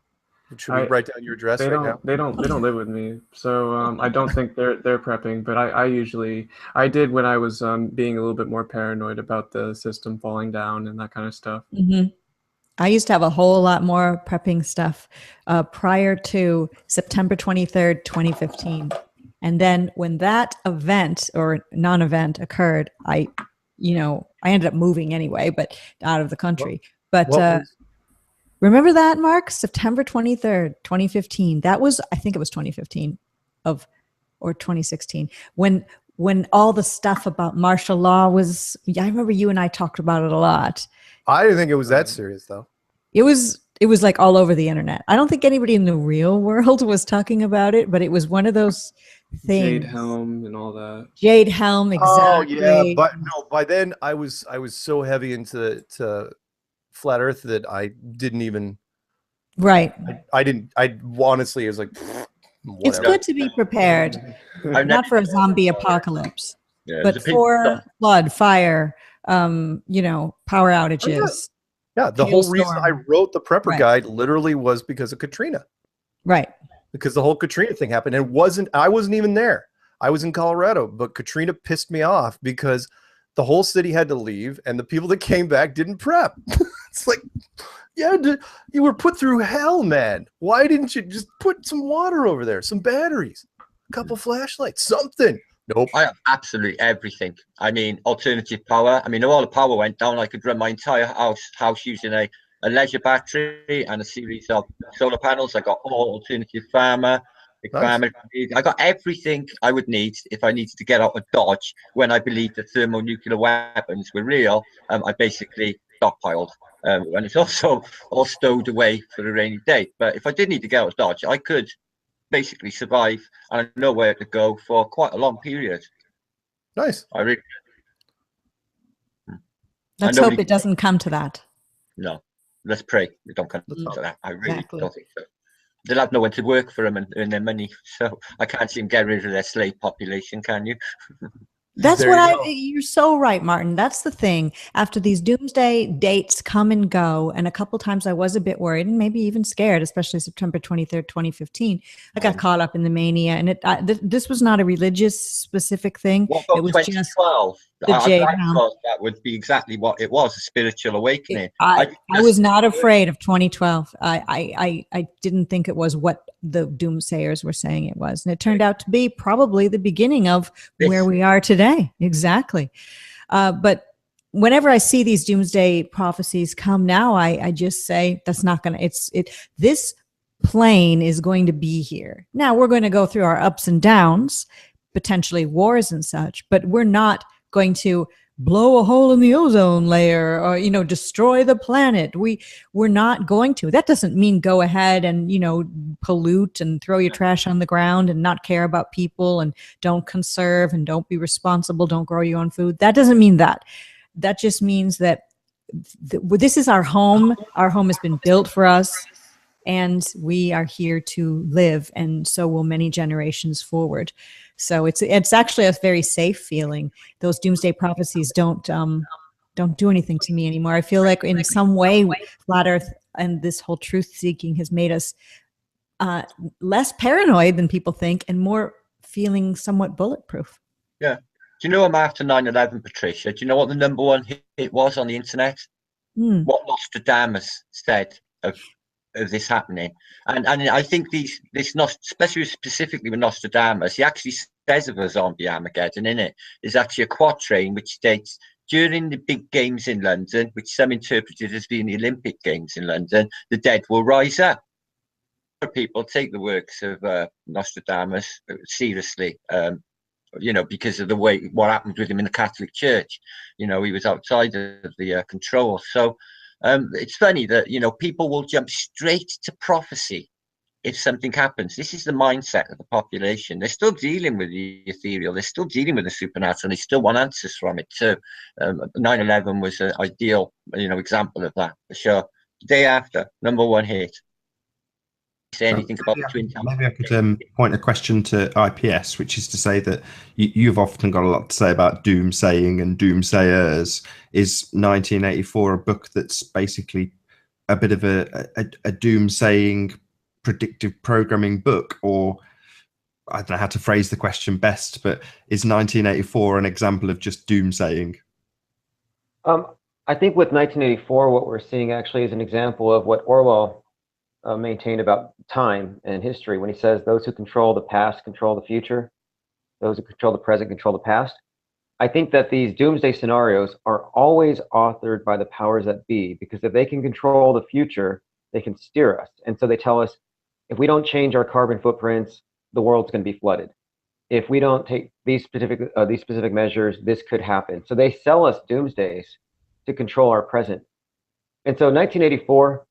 Should we write down your address right now? They don't live with me, so I don't think they're prepping. But I did when I was being a little bit more paranoid about the system falling down and that kind of stuff. Mm-hmm. I used to have a whole lot more prepping stuff prior to September 23rd, 2015. And then when that event or non-event occurred, I ended up moving anyway, but out of the country. Remember that, Mark? September 23rd, 2015. That was, I think it was 2015 or 2016 when all the stuff about martial law was, I remember you and I talked about it a lot. I didn't think it was that serious though. It was like all over the internet. I don't think anybody in the real world was talking about it, but it was one of those things. Jade Helm and all that. Jade Helm, exactly. Oh yeah, but no, by then I was so heavy into Flat Earth that I didn't even. Right. I honestly was like. Whatever. It's good to be prepared, not for a zombie apocalypse, but for flood, fire, power outages. Yeah, the whole reason I wrote the prepper guide literally was because of Katrina. Right. Because the whole Katrina thing happened. And I wasn't even there. I was in Colorado, but Katrina pissed me off because the whole city had to leave and the people that came back didn't prep. It's like, you were put through hell, man. Why didn't you just put some water over there, some batteries, a couple flashlights, something? Nope. I have absolutely everything. I mean, alternative power. I mean, all the power went down. I could run my entire house using a leisure battery and a series of solar panels. I got all alternative farmer. Equipment. I got everything I would need if I needed to get out of Dodge when I believed that thermonuclear weapons were real. I basically stockpiled. And it's also all stowed away for a rainy day. But if I did need to get out of Dodge, I could basically survive and know where to go for quite a long period. Nice. I really. Let's hope it doesn't come to that. No, let's pray it don't come to that. I really Exactly. don't think so. They'll have no one to work for them and earn their money. So I can't see them get rid of their slave population, can you? That's what you're so right, Martin. That's the thing. After these doomsday dates come and go, and a couple times I was a bit worried and maybe even scared, especially September 23rd, 2015. I got caught up in the mania, and this was not a religious specific thing. What about it was 2012? I thought that would be exactly what it was, a spiritual awakening. I was not afraid of 2012. I didn't think it was what the doomsayers were saying it was. And it turned out to be probably the beginning of where we are today. Exactly. But whenever I see these doomsday prophecies come now, I just say that's not going to, this plane is going to be here. Now we're going to go through our ups and downs, potentially wars and such, but we're not going to blow a hole in the ozone layer or, destroy the planet. We're not going to. That doesn't mean go ahead and, pollute and throw your trash on the ground and not care about people and don't conserve and don't be responsible, don't grow your own food. That doesn't mean that. That just means that this is our home. Our home has been built for us and we are here to live, and so will many generations forward. So it's actually a very safe feeling. Those doomsday prophecies don't do anything to me anymore. I feel like in some way, Flat Earth and this whole truth seeking has made us less paranoid than people think and more feeling somewhat bulletproof. Yeah. Do you know I'm after 9/11, Patricia? Do you know what the number one hit was on the internet? What Nostradamus said of this happening, and I think especially specifically with Nostradamus, he actually says of a zombie Armageddon in it is actually a quatrain which states during the big games in London, which some interpreted as being the Olympic Games in London, the dead will rise up. People take the works of Nostradamus seriously, because of the way what happened with him in the Catholic Church. He was outside of the control. So it's funny that people will jump straight to prophecy if something happens. This is the mindset of the population. They're still dealing with the ethereal, they're still dealing with the supernatural, and they still want answers from it too. 9/11 was an ideal example of that for sure. The day after, number one hit. Say anything about the Twin Towers? Maybe I could point a question to IPS, which is to say that you've often got a lot to say about doomsaying and doomsayers. Is 1984 a book that's basically a bit of a doomsaying predictive programming book? Or I don't know how to phrase the question best, but is 1984 an example of just doomsaying? I think with 1984, what we're seeing actually is an example of what Orwell maintained about time and history when he says those who control the past control the future, those who control the present control the past. I think that these doomsday scenarios are always authored by the powers that be, because if they can control the future, they can steer us. And so they tell us, if we don't change our carbon footprints, the world's going to be flooded. If we don't take these specific measures, this could happen. So they sell us doomsdays to control our present. And so 1984,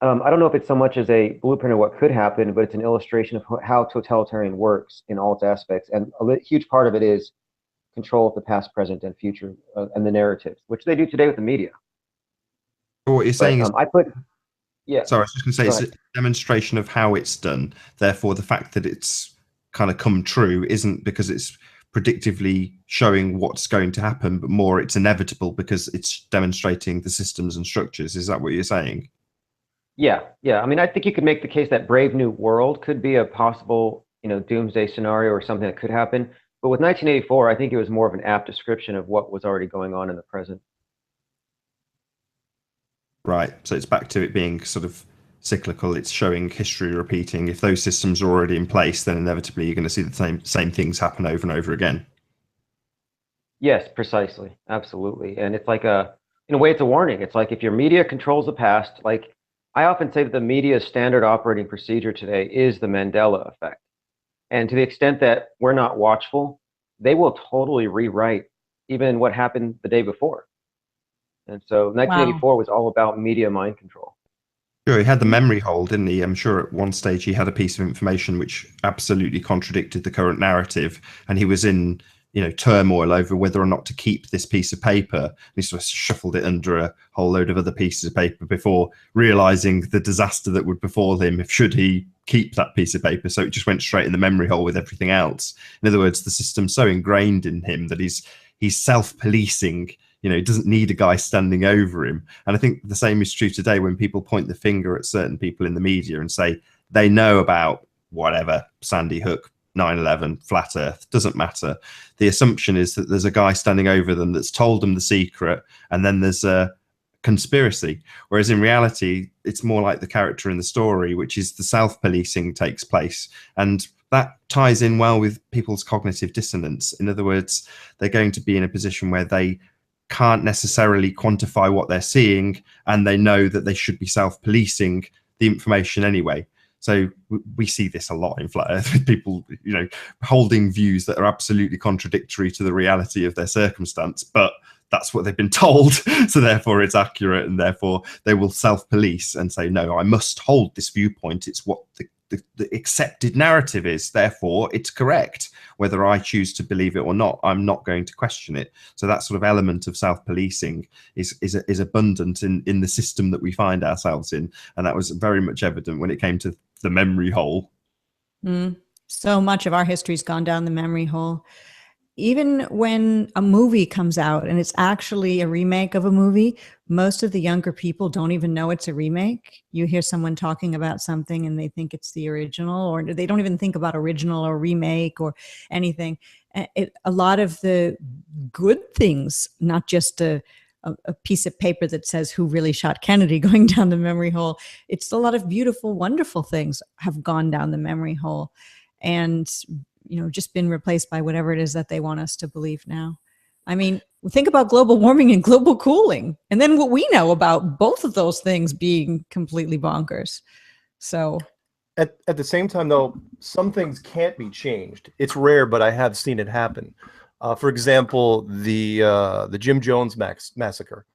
I don't know if it's so much as a blueprint of what could happen, but it's an illustration of how totalitarian works in all its aspects. And a huge part of it is control of the past, present, and future, and the narratives, which they do today with the media. But what you're saying is, sorry, I was just going to say, it's a demonstration of how it's done. Therefore, the fact that it's kind of come true isn't because it's predictively showing what's going to happen, but more it's inevitable because it's demonstrating the systems and structures. Is that what you're saying? Yeah. I mean, I think you could make the case that Brave New World could be a possible, doomsday scenario or something that could happen. But with 1984, I think it was more of an apt description of what was already going on in the present. Right. So it's back to it being sort of cyclical. It's showing history repeating. If those systems are already in place, then inevitably you're going to see the same things happen over and over again. Yes, precisely. Absolutely. And it's like in a way, it's a warning. It's like if your media controls the past, like I often say that the media's standard operating procedure today is the Mandela effect. And to the extent that we're not watchful, they will totally rewrite even what happened the day before. And so 1984 was all about media mind control. Sure, he had the memory hole, didn't he? I'm sure at one stage he had a piece of information which absolutely contradicted the current narrative, and he was in, turmoil over whether or not to keep this piece of paper. He sort of shuffled it under a whole load of other pieces of paper before realizing the disaster that would befall him if should he keep that piece of paper. So it just went straight in the memory hole with everything else. In other words, the system's so ingrained in him that he's self-policing. He doesn't need a guy standing over him. And I think the same is true today when people point the finger at certain people in the media and say they know about whatever, Sandy Hook, 9/11, flat earth, doesn't matter. The assumption is that there's a guy standing over them that's told them the secret, and then there's a conspiracy. Whereas in reality, it's more like the character in the story, which is the self-policing takes place. And that ties in well with people's cognitive dissonance. In other words, they're going to be in a position where they can't necessarily quantify what they're seeing, and they know that they should be self-policing the information anyway. So we see this a lot in Flat Earth with people, holding views that are absolutely contradictory to the reality of their circumstance, but that's what they've been told. So therefore it's accurate, and therefore they will self-police and say, no, I must hold this viewpoint. It's what the accepted narrative is, therefore it's correct. Whether I choose to believe it or not, I'm not going to question it. So that sort of element of self-policing is abundant in the system that we find ourselves in, and that was very much evident when it came to the memory hole. So much of our history's gone down the memory hole. Even when a movie comes out and it's actually a remake of a movie, most of the younger people don't even know it's a remake. You hear someone talking about something and they think it's the original, or they don't even think about original or remake or anything. A lot of the good things, not just a piece of paper that says who really shot Kennedy going down the memory hole. It's a lot of beautiful, wonderful things have gone down the memory hole. And just been replaced by whatever it is that they want us to believe now. I mean, think about global warming and global cooling, and then what we know about both of those things being completely bonkers. So at the same time, though, some things can't be changed. It's rare, but I have seen it happen. For example, the Jim Jones massacre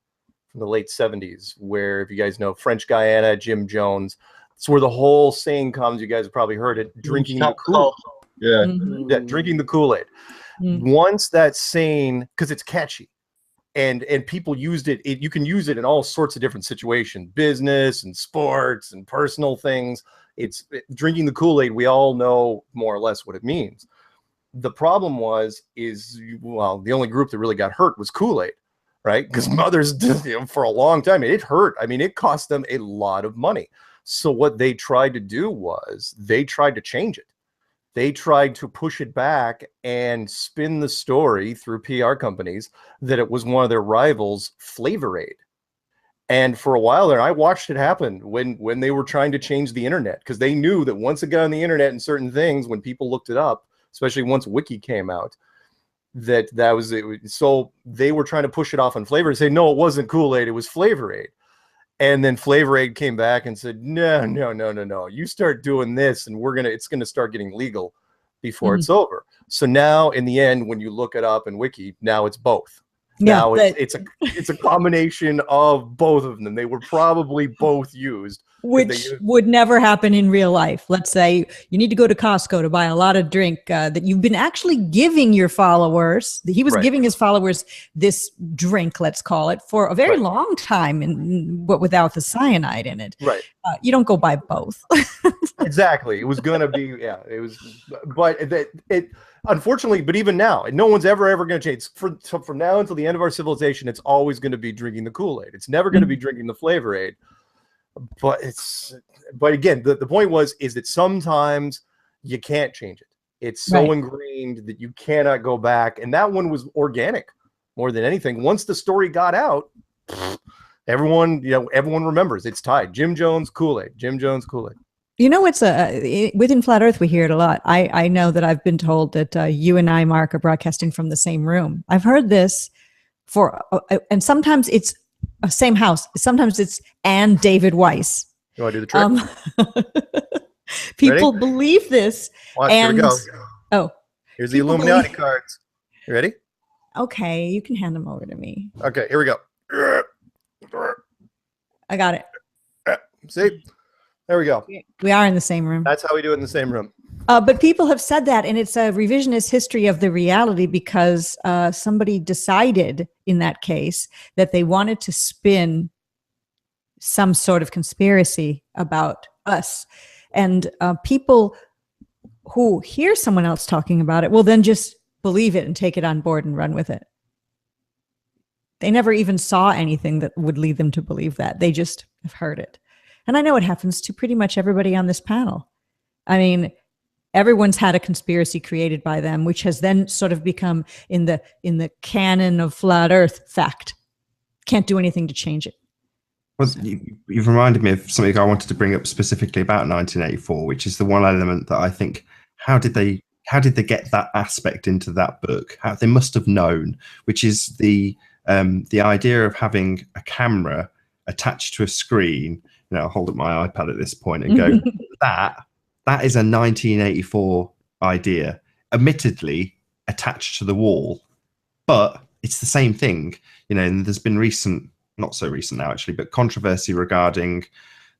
from the late 70s, where, if you guys know French Guiana, Jim Jones, it's where the whole saying comes. You guys have probably heard it, drinking the Kool-Aid. Yeah, drinking the Kool-Aid. Once that saying, because it's catchy, and people used it, you can use it in all sorts of different situations, business and sports and personal things. It's drinking the Kool-Aid. We all know more or less what it means. The problem is the only group that really got hurt was Kool-Aid, right? Because mothers, for a long time, it hurt. I mean, it cost them a lot of money. So what they tried to do was they tried to change it. They tried to push it back and spin the story through PR companies that it was one of their rivals, Flavor Aid. And for a while there, I watched it happen when they were trying to change the internet, because they knew that once it got on the internet and certain things, when people looked it up, especially once Wiki came out, that was it. So they were trying to push it off on Flavor and say, no, it wasn't Kool-Aid, it was Flavor Aid. And then Flavor Aid came back and said, no. You start doing this, and it's gonna start getting legal before it's over. So now, in the end, when you look it up in Wiki, now it's both. Yeah, now it's a combination of both of them. They were probably both used, which would never happen in real life. Let's say you need to go to Costco to buy a lot of drink that you've been actually giving your followers. He was giving his followers this drink, let's call it, for a very long time, but without the cyanide in it. Right. You don't go buy both. Exactly. It was going to be, it was, but it unfortunately, but even now, no one's ever going to change. From now until the end of our civilization, it's always going to be drinking the Kool-Aid. It's never going to be drinking the Flavor Aid. But again, the point is that sometimes you can't change it. It's so ingrained that you cannot go back. And that one was organic more than anything. Once the story got out, everyone remembers. It's tied. Jim Jones, Kool-Aid. Jim Jones, Kool-Aid. It's within Flat Earth, we hear it a lot. I know that I've been told that you and I, Mark, are broadcasting from the same room. I've heard this and sometimes it's same house. Sometimes it's and David Weiss. You want to do the trick? People believe this. Watch, and here we go. Oh, Here's the people Illuminati believe- cards. You ready? okay, you can hand them over to me. Okay, here we go. I got it. See? There we go. We are in the same room. That's how we do it in the same room. But people have said that, and it's a revisionist history of the reality because somebody decided in that case that they wanted to spin some sort of conspiracy about us. And people who hear someone else talking about it will then just believe it and take it on board and run with it. They never even saw anything that would lead them to believe that. They just have heard it. And I know it happens to pretty much everybody on this panel. I mean, everyone's had a conspiracy created by them, which has then sort of become in the canon of flat Earth fact. Can't do anything to change it. Well, you've reminded me of something I wanted to bring up specifically about 1984, which is the one element that I think, how did they get that aspect into that book? They must have known, which is the idea of having a camera attached to a screen. You know, I'll hold up my iPad at this point and go, that is a 1984 idea, admittedly attached to the wall, but it's the same thing. You know, and there's been not so recent now actually, but controversy regarding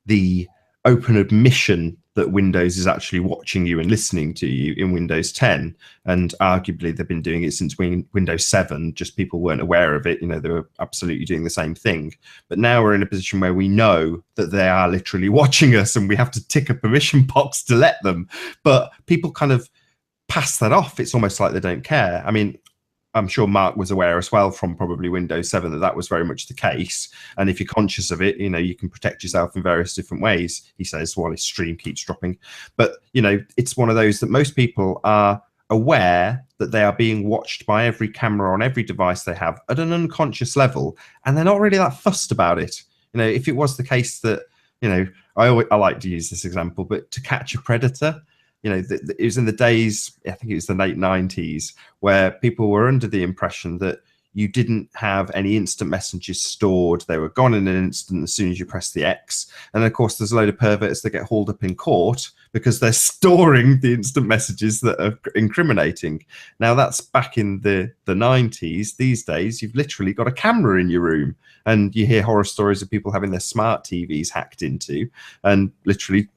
the open admission that Windows is actually watching you and listening to you in Windows 10. And arguably they've been doing it since Windows 7, just people weren't aware of it. You know, they were absolutely doing the same thing. But now we're in a position where we know that they are literally watching us and we have to tick a permission box to let them. But people kind of pass that off. It's almost like they don't care. I mean, I'm sure Mark was aware as well from probably Windows 7 that was very much the case. And if you're conscious of it, you know, you can protect yourself in various different ways, he says, while his stream keeps dropping. But, you know, it's one of those that most people are aware that they are being watched by every camera on every device they have at an unconscious level. And they're not really that fussed about it. You know, if it was the case that, you know, I like to use this example, but to catch a predator, you know, it was in the days, I think it was the late 90s, where people were under the impression that you didn't have any instant messages stored. They were gone in an instant as soon as you press the X. And of course, there's a load of perverts that get hauled up in court because they're storing the instant messages that are incriminating. Now, that's back in the 90s. These days, you've literally got a camera in your room. And you hear horror stories of people having their smart TVs hacked into and literally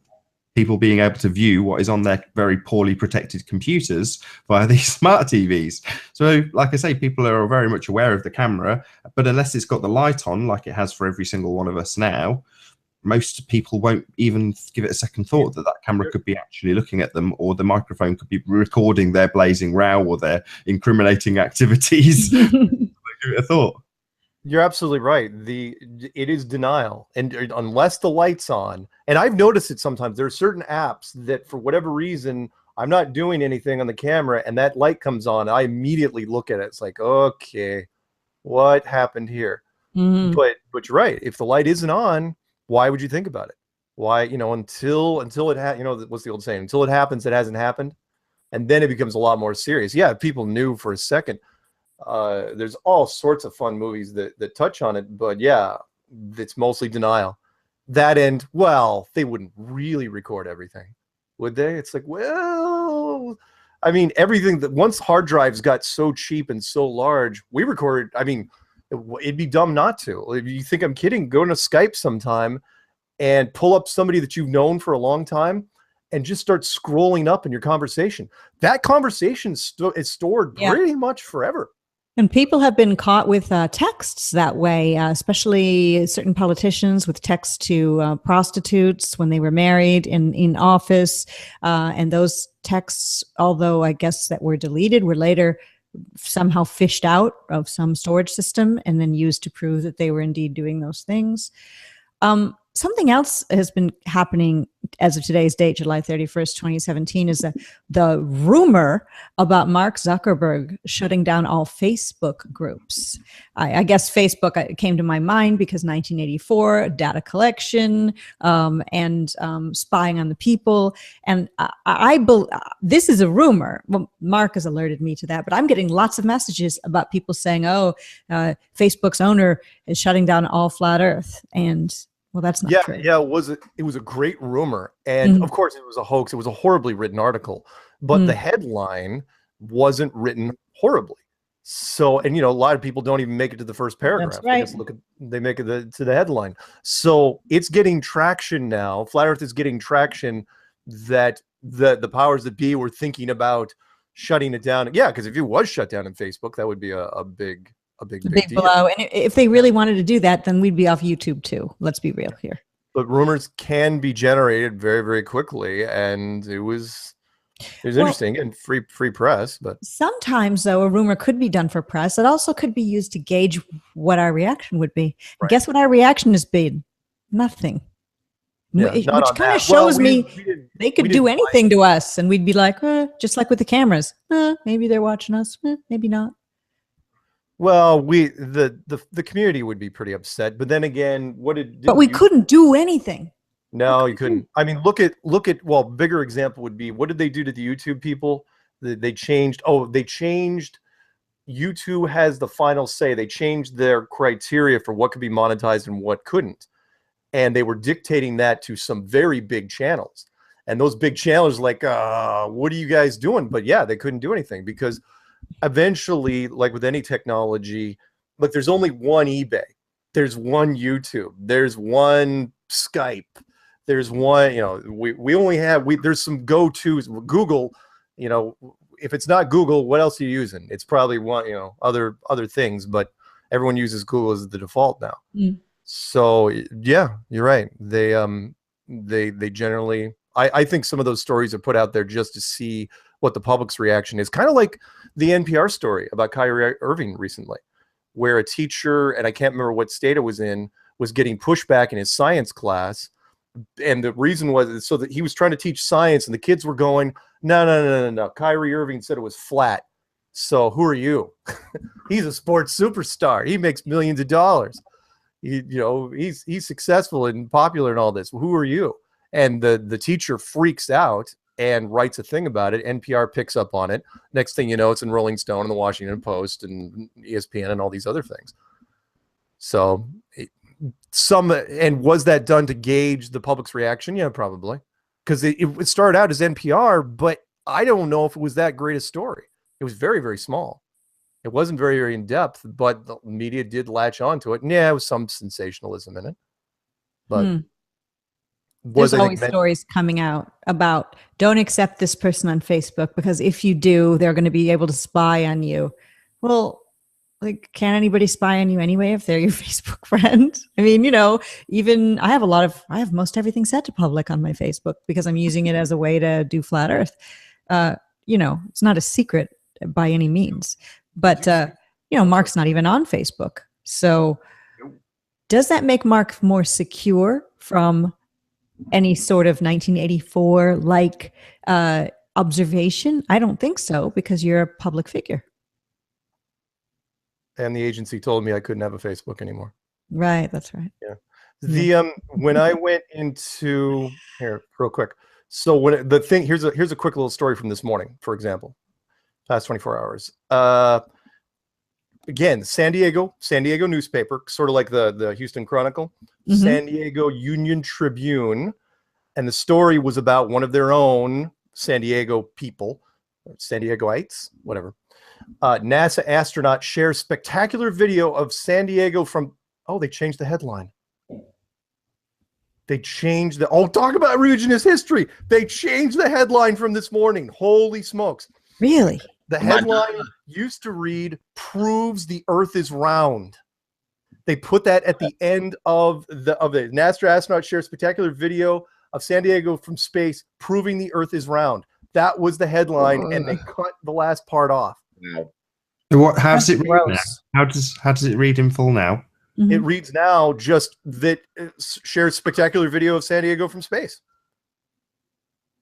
people being able to view what is on their very poorly protected computers via these smart TVs. So, like I say, people are very much aware of the camera, but unless it's got the light on, like it has for every single one of us now, most people won't even give it a second thought that that camera could be actually looking at them, or the microphone could be recording their blazing row or their incriminating activities. Give it a thought. You're absolutely right. It is denial, and unless the light's on, and I've noticed it sometimes. There are certain apps that, for whatever reason, I'm not doing anything on the camera, and that light comes on. I immediately look at it. It's like, okay, what happened here? Mm-hmm. But you're right. If the light isn't on, why would you think about it? Why, you know, until it you know, what's the old saying? Until it happens, it hasn't happened, and then it becomes a lot more serious. Yeah, people knew for a second. There's all sorts of fun movies that touch on it, but yeah, it's mostly denial. That end, well, they wouldn't really record everything, would they? It's like, well, I mean, everything that once hard drives got so cheap and so large, we recorded. I mean, it'd be dumb not to. If you think I'm kidding, go to Skype sometime and pull up somebody that you've known for a long time and just start scrolling up in your conversation. That conversation is stored pretty much forever. And people have been caught with texts that way, especially certain politicians with texts to prostitutes when they were married in office. And those texts, although I guess that were deleted, were later somehow fished out of some storage system and then used to prove that they were indeed doing those things. Something else has been happening as of today's date, July 31st, 2017, is the rumor about Mark Zuckerberg shutting down all Facebook groups. I guess Facebook came to my mind because 1984, data collection and spying on the people. And this is a rumor. Well, Mark has alerted me to that, but I'm getting lots of messages about people saying, Facebook's owner is shutting down all flat Earth. And Well, that's not Yeah, true. yeah, it was a great rumor. And of course it was a hoax. It was a horribly written article, but the headline wasn't written horribly. So, and a lot of people don't even make it to the first paragraph. That's right. They make it to the headline. So it's getting traction now. Flat Earth is getting traction that the powers that be were thinking about shutting it down. Yeah, because if it was shut down in Facebook, that would be a big big deal. blow. And if they really wanted to do that, then we'd be off YouTube too. Let's be real here. But rumors can be generated very, very quickly, and it was interesting and free press. But sometimes, though, a rumor could be done for press. It also could be used to gauge what our reaction would be. Right. Guess what our reaction has been? Nothing. Yeah, Which kind of that. shows we they could do anything to us, and we'd be like, just like with the cameras. Maybe they're watching us. Maybe not. Well, the community would be pretty upset. But then again, but we couldn't do anything. No, you couldn't. I mean, look at. Well, bigger example would be, what did they do to the YouTube people? They changed. YouTube has the final say. They changed their criteria for what could be monetized and what couldn't, and they were dictating that to some very big channels. And those big channels, like, what are you guys doing? But yeah, they couldn't do anything because eventually, like with any technology, look, there's only one eBay, there's one YouTube, there's one Skype, there's one, we only have, there's some go-tos. Google, if it's not Google, what else are you using? It's probably one, other things, but everyone uses Google as the default now. So yeah, you're right. They generally, I think some of those stories are put out there just to see what the public's reaction is. Kind of like the NPR story about Kyrie Irving recently, where a teacher, and I can't remember what state it was in, was getting pushback in his science class. And the reason was so that he was trying to teach science and the kids were going, no. Kyrie Irving said it was flat. So who are you? He's a sports superstar. He makes millions of dollars. He's successful and popular and all this. Who are you? And the teacher freaks out and writes a thing about it. NPR picks up on it. Next thing you know, it's in Rolling Stone and the Washington Post and ESPN and all these other things. So and was that done to gauge the public's reaction? Yeah, probably. Because it started out as NPR, but I don't know if it was that great a story. It was very, very small. It wasn't very, very in depth, but the media did latch onto it. And yeah, it was some sensationalism in it. But there's always stories coming out about, don't accept this person on Facebook because if you do, they're going to be able to spy on you. Well, like, can anybody spy on you anyway if they're your Facebook friend? I mean, even I have most everything set to public on my Facebook because I'm using it as a way to do flat Earth. It's not a secret by any means, but Mark's not even on Facebook. So does that make Mark more secure from any sort of 1984 like observation? I don't think so, because you're a public figure. And the agency told me I couldn't have a Facebook anymore. Right, that's right. Yeah. When I went into here real quick. So here's a quick little story from this morning, for example, past 24 hours. Again, San Diego newspaper, sort of like the Houston Chronicle, San Diego Union Tribune, and the story was about one of their own San Diego people, San Diegoites, whatever. NASA astronaut shares spectacular video of San Diego from. Oh, they changed the headline. They changed talk about revisionist history. They changed the headline from this morning. Holy smokes! Really? The headline used to read, "Proves the Earth is round." They put that at the end of the NASA astronaut shares spectacular video of San Diego from space, proving the Earth is round. That was the headline, and they cut the last part off. How does it read now? How does it read in full now? It reads now just that shares spectacular video of San Diego from space.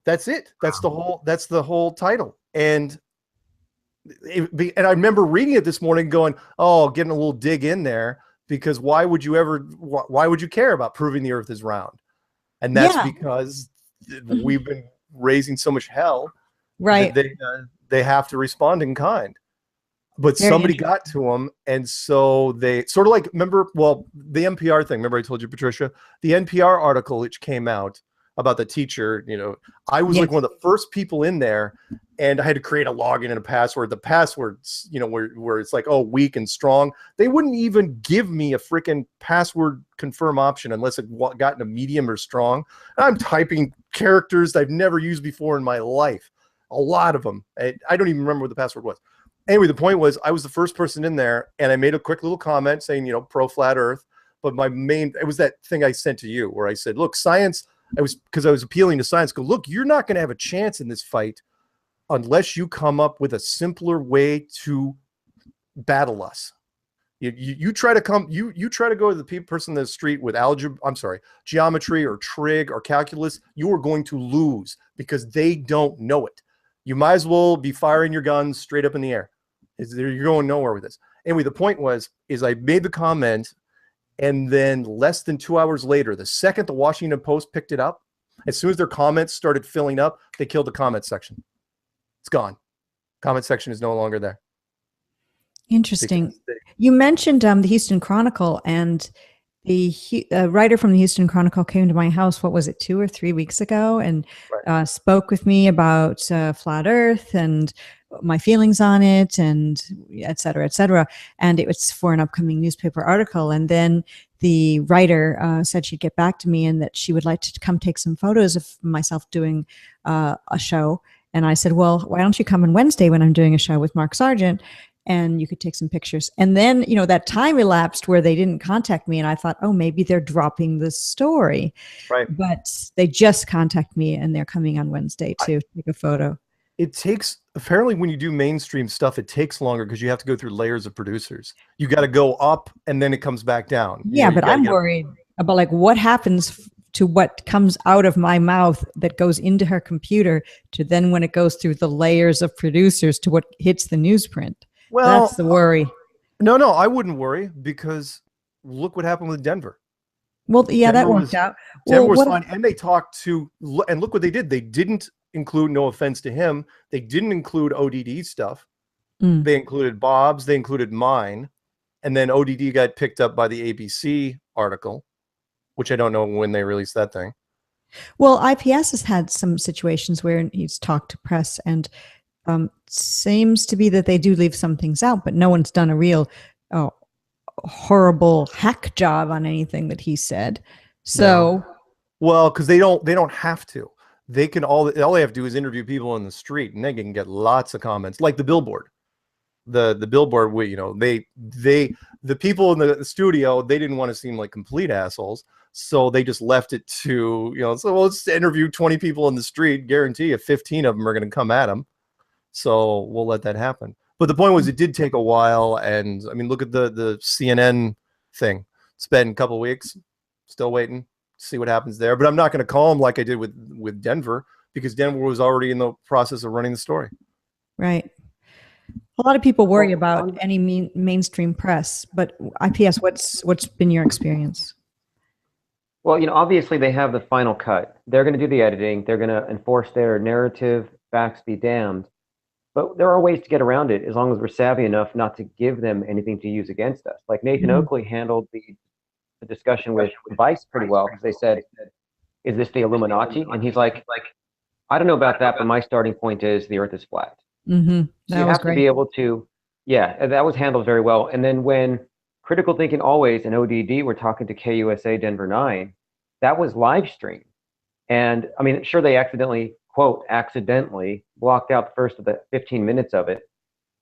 That's it. That's the whole title. And I remember reading it this morning going, getting a little dig in there, because why would you care about proving the Earth is round? And that's because we've been raising so much hell. Right. They have to respond in kind. But Very somebody got to him, and so they sort of like, remember, well, the NPR thing. Remember I told you, Patricia, the NPR article which came out about the teacher. You know, I was like one of the first people in there, and I had to create a login and a password. The passwords, you know, where it's like, oh, weak and strong. They wouldn't even give me a freaking password confirm option unless it got a medium or strong. And I'm typing characters I've never used before in my life. A lot of them. I don't even remember what the password was. Anyway, the point was I was the first person in there, and I made a quick little comment saying, you know, pro flat earth. But it was that thing I sent to you where I said, look, science, because I was appealing to science, go, look, you're not going to have a chance in this fight unless you come up with a simpler way to battle us. You try to go to the person in the street with geometry or trig or calculus, you are going to lose because they don't know it. You might as well be firing your guns straight up in the air. You're going nowhere with this. Anyway, the point is I made the comment, and then less than 2 hours later, the second the Washington Post picked it up, as soon as their comments started filling up, they killed the comment section. It's gone. Comment section is no longer there. Interesting. You mentioned the Houston Chronicle, and the writer from the Houston Chronicle came to my house, what was it, 2 or 3 weeks ago, and spoke with me about flat earth and my feelings on it, and et cetera, et cetera. And it was for an upcoming newspaper article. And then the writer said she'd get back to me and that she would like to come take some photos of myself doing a show. And I said, well, why don't you come on Wednesday when I'm doing a show with Mark Sargent, and you could take some pictures. And then, you know, that time elapsed where they didn't contact me, and I thought, oh, maybe they're dropping the story. Right. But they just contact me, and they're coming on Wednesday to take a photo. It takes, apparently when you do mainstream stuff, it takes longer because you have to go through layers of producers. You got to go up and then it comes back down. Yeah, but I'm worried about like what happens to what comes out of my mouth that goes into her computer to then when it goes through the layers of producers to what hits the newsprint. Well, that's the worry. No, I wouldn't worry because look what happened with Denver. Well, yeah, that worked out. Denver was fine. And they talked to, and look what they did. They didn't include, no offense to him, they didn't include ODD stuff. They included Bob's, they included mine. And then ODD got picked up by the ABC article, which I don't know when they released that thing. Well, IPS has had some situations where he's talked to press, and seems to be that they do leave some things out, but no one's done a real horrible hack job on anything that he said. So, well, because they don't have to. They can all they have to do is interview people in the street, and they can get lots of comments, like the Billboard. The Billboard, you know, the people in the studio, they didn't want to seem like complete assholes, so they just left it to, you know, so let's interview 20 people in the street, guarantee you 15 of them are going to come at them. So we'll let that happen. But the point was, it did take a while, and I mean, look at the CNN thing. It's been a couple of weeks, still waiting. See what happens there. But I'm not going to call him like I did with Denver, because Denver was already in the process of running the story. Right. A lot of people worry about any mainstream press, but IPS, what's been your experience? Well, you know, obviously they have the final cut. They're going to do the editing. They're going to enforce their narrative, facts be damned. But there are ways to get around it as long as we're savvy enough not to give them anything to use against us. Like Nathan Oakley handled the discussion with Vice pretty well, because they said, is this the Illuminati? And he's like, I don't know about that, but my starting point is the earth is flat. Mm-hmm. So you have to be able to, that was handled very well. And then when Critical Thinking Always and ODD were talking to KUSA Denver 9, that was live streamed. And I mean, sure, they accidentally blocked out the first of the 15 minutes of it,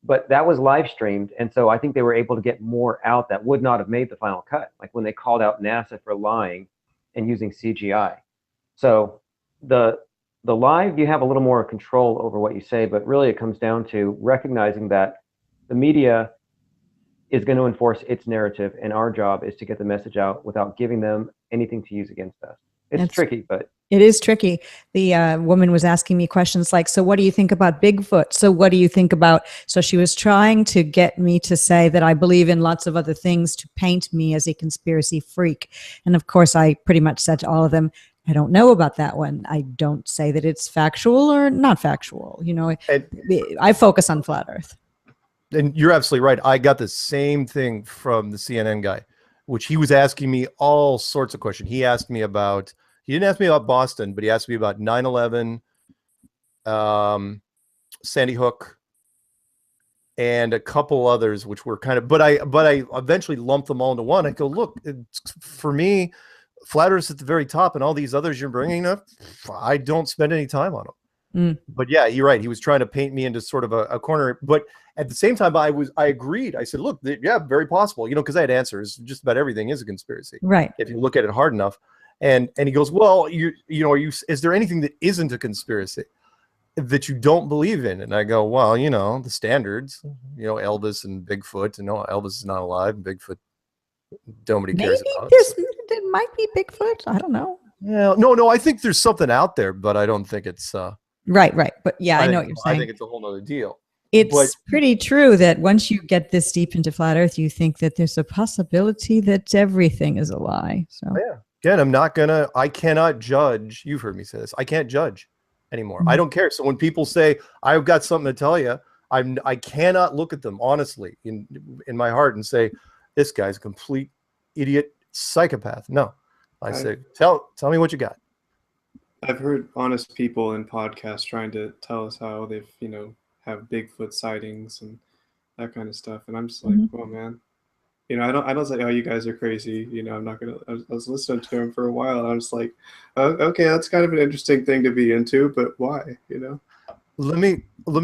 but that was live streamed. And so I think they were able to get more out that would not have made the final cut, like when they called out NASA for lying and using CGI. So the live, you have a little more control over what you say, but really it comes down to recognizing that the media is going to enforce its narrative, and our job is to get the message out without giving them anything to use against us. It's tricky, but it is tricky. The woman was asking me questions like, so what do you think about Bigfoot? So what do you think about, so she was trying to get me to say that I believe in lots of other things, to paint me as a conspiracy freak. And of course I pretty much said to all of them, I don't know about that one. I don't say that it's factual or not factual. You know, I focus on flat earth. and you're absolutely right. I got the same thing from the CNN guy, which he was asking me all sorts of questions. He didn't ask me about Boston, but he asked me about 9/11, Sandy Hook, and a couple others, which were kind of, but I eventually lumped them all into one. I go, look, for me, Flat Earth's at the very top, and all these others you're bringing up, I don't spend any time on them. But yeah, you're right. He was trying to paint me into sort of a corner, but at the same time, I agreed. I said, look, yeah, very possible, because I had answers. Just about everything is a conspiracy, right? If you look at it hard enough. And he goes, well, is there anything that isn't a conspiracy that you don't believe in? And I go, well, the standards, Elvis and Bigfoot, and no, Elvis is not alive, and Bigfoot, nobody cares about. There might be Bigfoot. I don't know. Yeah, no, I think there's something out there, but I don't think it's right. But yeah, I know what you're saying. I think it's a whole nother deal. It's pretty true that once you get this deep into Flat Earth, you think that there's a possibility that everything is a lie. So yeah, again, I cannot judge. You've heard me say this. I can't judge anymore. I don't care. So when people say I've got something to tell you, I cannot look at them honestly in my heart and say this guy's a complete idiot psychopath. No, I say tell me what you got. I've heard honest people in podcasts trying to tell us how they've have Bigfoot sightings and that kind of stuff, and I'm just like, oh man, I don't say, oh, you guys are crazy. I'm not gonna. I was listening to him for a while, and I'm just like, oh, okay, that's kind of an interesting thing to be into, but why? Let me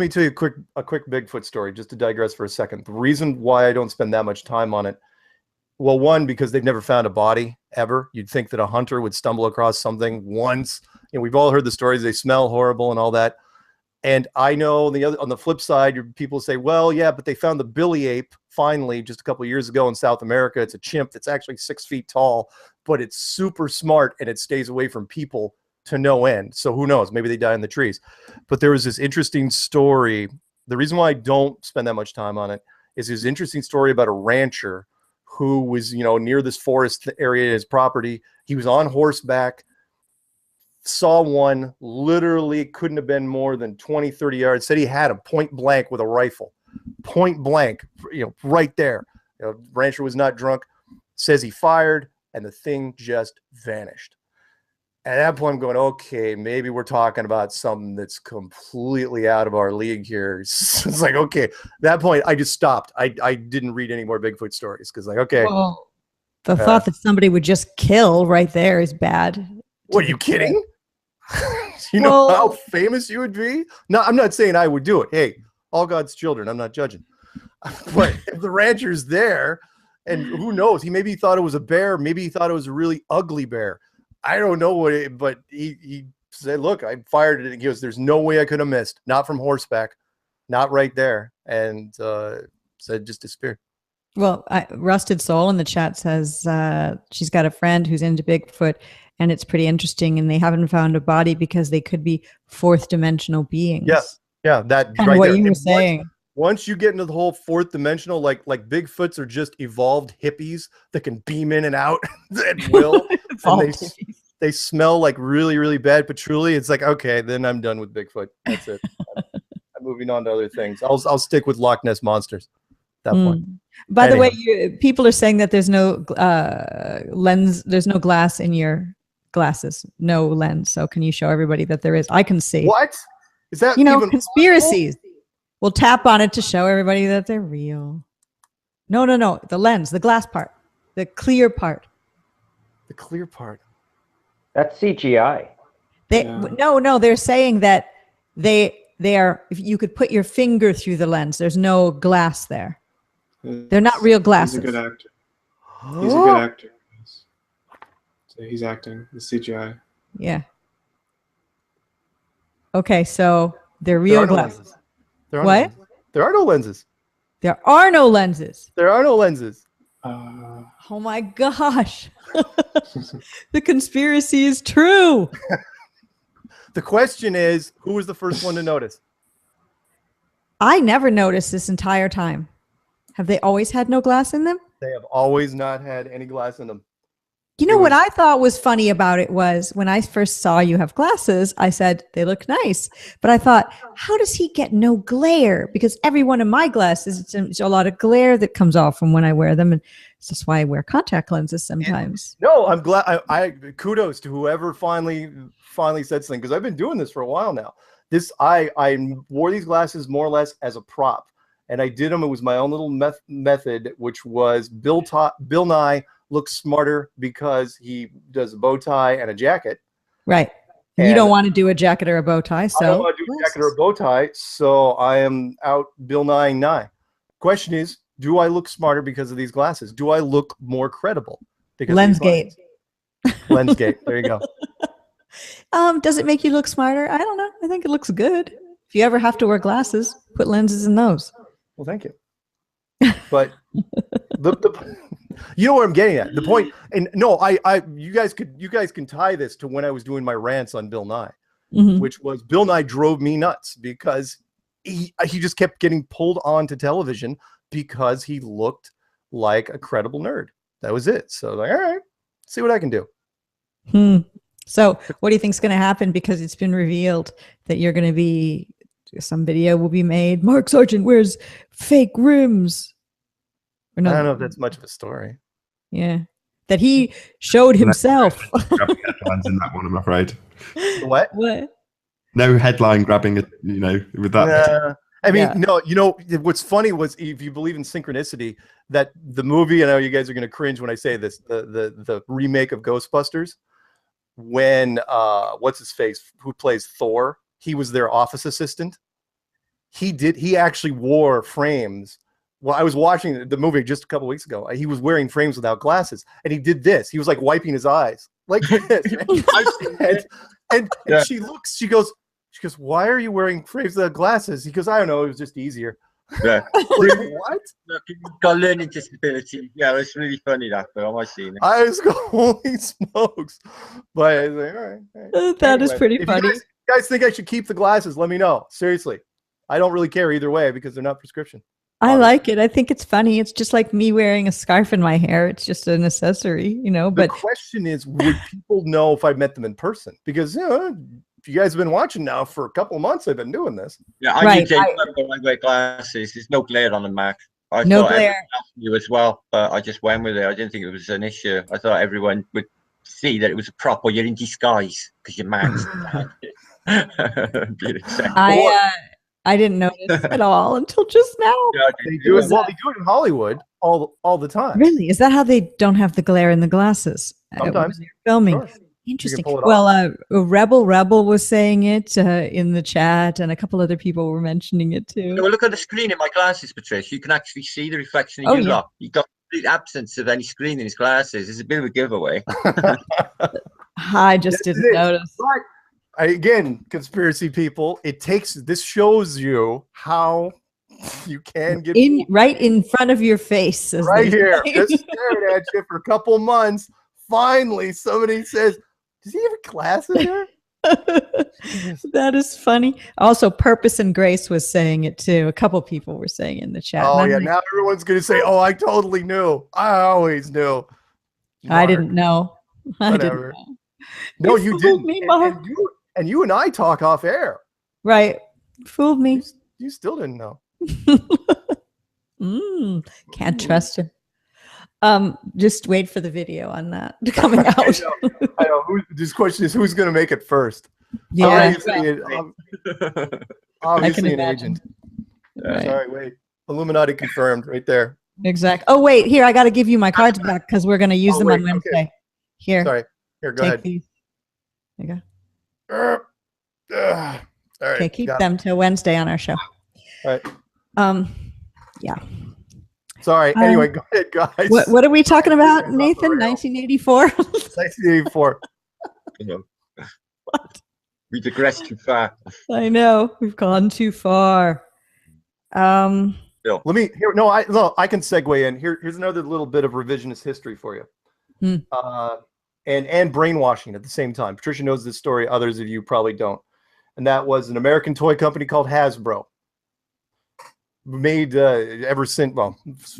tell you a quick Bigfoot story, just to digress for a second. The reason why I don't spend that much time on it, well, one, because they've never found a body ever. You'd think that a hunter would stumble across something once. We've all heard the stories. They smell horrible and all that. And I know on the flip side, people say, well, yeah, but they found the billy ape finally just a couple of years ago in South America. It's a chimp that's actually 6 feet tall, but it's super smart and it stays away from people to no end. So who knows? Maybe they die in the trees. But there was this interesting story. The reason why I don't spend that much time on it is this interesting story about a rancher who was, near this forest area, his property. He was on horseback, saw one, literally couldn't have been more than 20, 30 yards, said he had him point blank with a rifle, point blank, right there. Rancher was not drunk, says he fired, and the thing just vanished. At that point, I'm going, okay, maybe we're talking about something that's completely out of our league here. It's like, okay, at that point, I just stopped. I didn't read any more Bigfoot stories because, okay. Well, the thought that somebody would just kill right there is bad. What, are you kidding? Know how famous you would be? No, I'm not saying I would do it. Hey, all God's children, I'm not judging. But if the rancher's there, and who knows, maybe he thought it was a bear, maybe he thought it was a really ugly bear. I don't know but he said, look, I fired it. And he goes, there's no way I could have missed. Not from horseback, not right there. And said just disappeared. Well, Rusted Soul in the chat says she's got a friend who's into Bigfoot, and it's pretty interesting. And they haven't found a body because they could be fourth dimensional beings. Yeah, that kind right of what there. you were saying. Once you get into the whole fourth dimensional, like Bigfoots are just evolved hippies that can beam in and out at will. And they smell like really, really bad patchouli. It's like, okay, then I'm done with Bigfoot. That's it. I'm moving on to other things. I'll stick with Loch Ness monsters at that point. By the way, people are saying that there's no lens, there's no glass in your glasses, no lens. So can you show everybody that there is? I can see. What? Is that conspiracies? Possible? We'll tap on it to show everybody that they're real. No. The lens, the glass part, the clear part. The clear part. That's CGI. No. They're saying that they are. If you could put your finger through the lens, there's no glass there. They're not real glasses. He's a good actor. He's a good actor. So he's acting the CGI. Yeah. Okay, so they're real glasses. What? There are no lenses. There are no lenses. There are no lenses. Oh my gosh. The conspiracy is true. The question is, who was the first one to notice? I never noticed this entire time. Have they always had no glass in them? They have always not had any glass in them. You know what I thought was funny about it was when I first saw you have glasses, I said, they look nice. But I thought, how does he get no glare? Because every one of my glasses, it's a lot of glare that comes off from when I wear them. And that's why I wear contact lenses sometimes. No, I'm glad. I kudos to whoever finally said something, because I've been doing this for a while now. I wore these glasses more or less as a prop, and I did them. It was my own little method, which was Bill Nye looks smarter because he does a bow tie and a jacket. Right. And you don't want to do a jacket or a bow tie. So I don't want to do a jacket or a bow tie. So I am out Bill Nye. Question is, do I look smarter because of these glasses? Do I look more credible? Because Lensgate. Lensgate. There you go. Does it make you look smarter? I don't know. I think it looks good. If you ever have to wear glasses, put lenses in those. Well, thank you. But you know what I'm getting at. The point, and no, you guys can tie this to when I was doing my rants on Bill Nye, which was Bill Nye drove me nuts because he just kept getting pulled onto television because he looked like a credible nerd. That was it. So like, all right, see what I can do. So what do you think is going to happen? Because it's been revealed that you're going to be, some video will be made. Mark Sargent wears fake rims. I don't know if that's much of a story. Yeah. That he showed himself. Headlines in that one, I'm afraid. What? No headline grabbing, with that. I mean, no, what's funny was, if you believe in synchronicity, that the movie, I know you guys are going to cringe when I say this, the remake of Ghostbusters, when what's his face, who plays Thor, he was their office assistant. He actually wore frames. Well, I was watching the movie just a couple weeks ago. He was wearing frames without glasses, and he did this. He was like wiping his eyes like this. and she goes, why are you wearing frames without glasses? He goes, I don't know. It was just easier. Yeah. What? Look, you've got learning disability. Yeah, it's really funny, that film. I've seen it. I was going, holy smokes. But I was like, all right. That is pretty funny. If you guys think I should keep the glasses, let me know. Seriously. I don't really care either way because they're not prescription. I like it. I think it's funny. It's just like me wearing a scarf in my hair. It's just an accessory, But the question is, would people know if I met them in person? Because if you guys have been watching now for a couple of months, I've been doing this. Yeah, I wear glasses. There's no glare on them, Mac. I no thought glare. You as well, but I just went with it. I didn't think it was an issue. I thought everyone would see that it was a prop, or you're in disguise because you're Max. I didn't notice at all until just now. Yeah, they do it in Hollywood all the time. Really? Is that how they don't have the glare in the glasses? Sometimes when they're filming. Sure. Interesting. Well, Rebel was saying it in the chat, and a couple other people were mentioning it too. Well, look at the screen in my glasses, Patricia. You can actually see the reflection of you lot. You've got complete absence of any screen in his glasses. It's a bit of a giveaway. I just didn't notice. Again, conspiracy people, this shows you how you can get right in front of your face. Right here. Just staring at you for a couple months. Finally, somebody says, does he have glasses here? That is funny. Also, Purpose and Grace was saying it too. A couple people were saying in the chat. Oh, yeah. Now everyone's going to say, oh, I totally knew. I always knew. Mark. I didn't know. Whatever. No, you didn't. Me, Mark. And you and I talk off air. Right. Fooled me. You still didn't know. Can't trust him. Just wait for the video on that coming out. I know. This question is, who's going to make it first? Yeah. Obviously an agent. Right. Sorry, wait. Illuminati confirmed right there. Exactly. Oh, wait. Here, I got to give you my cards back because we're going to use them on Wednesday. Okay. Here. Sorry. Here, go ahead. These. There you go. All right. Okay, keep them till Wednesday on our show. All right. Yeah. Sorry. Anyway, go ahead, guys. What are we talking about, Nathan? 1984? 1984. What? We digressed too far. I know. We've gone too far. Let me here. No, I can segue in. Here's another little bit of revisionist history for you. And brainwashing at the same time. Patricia knows this story. Others of you probably don't. And that was an American toy company called Hasbro. Made ever since, well,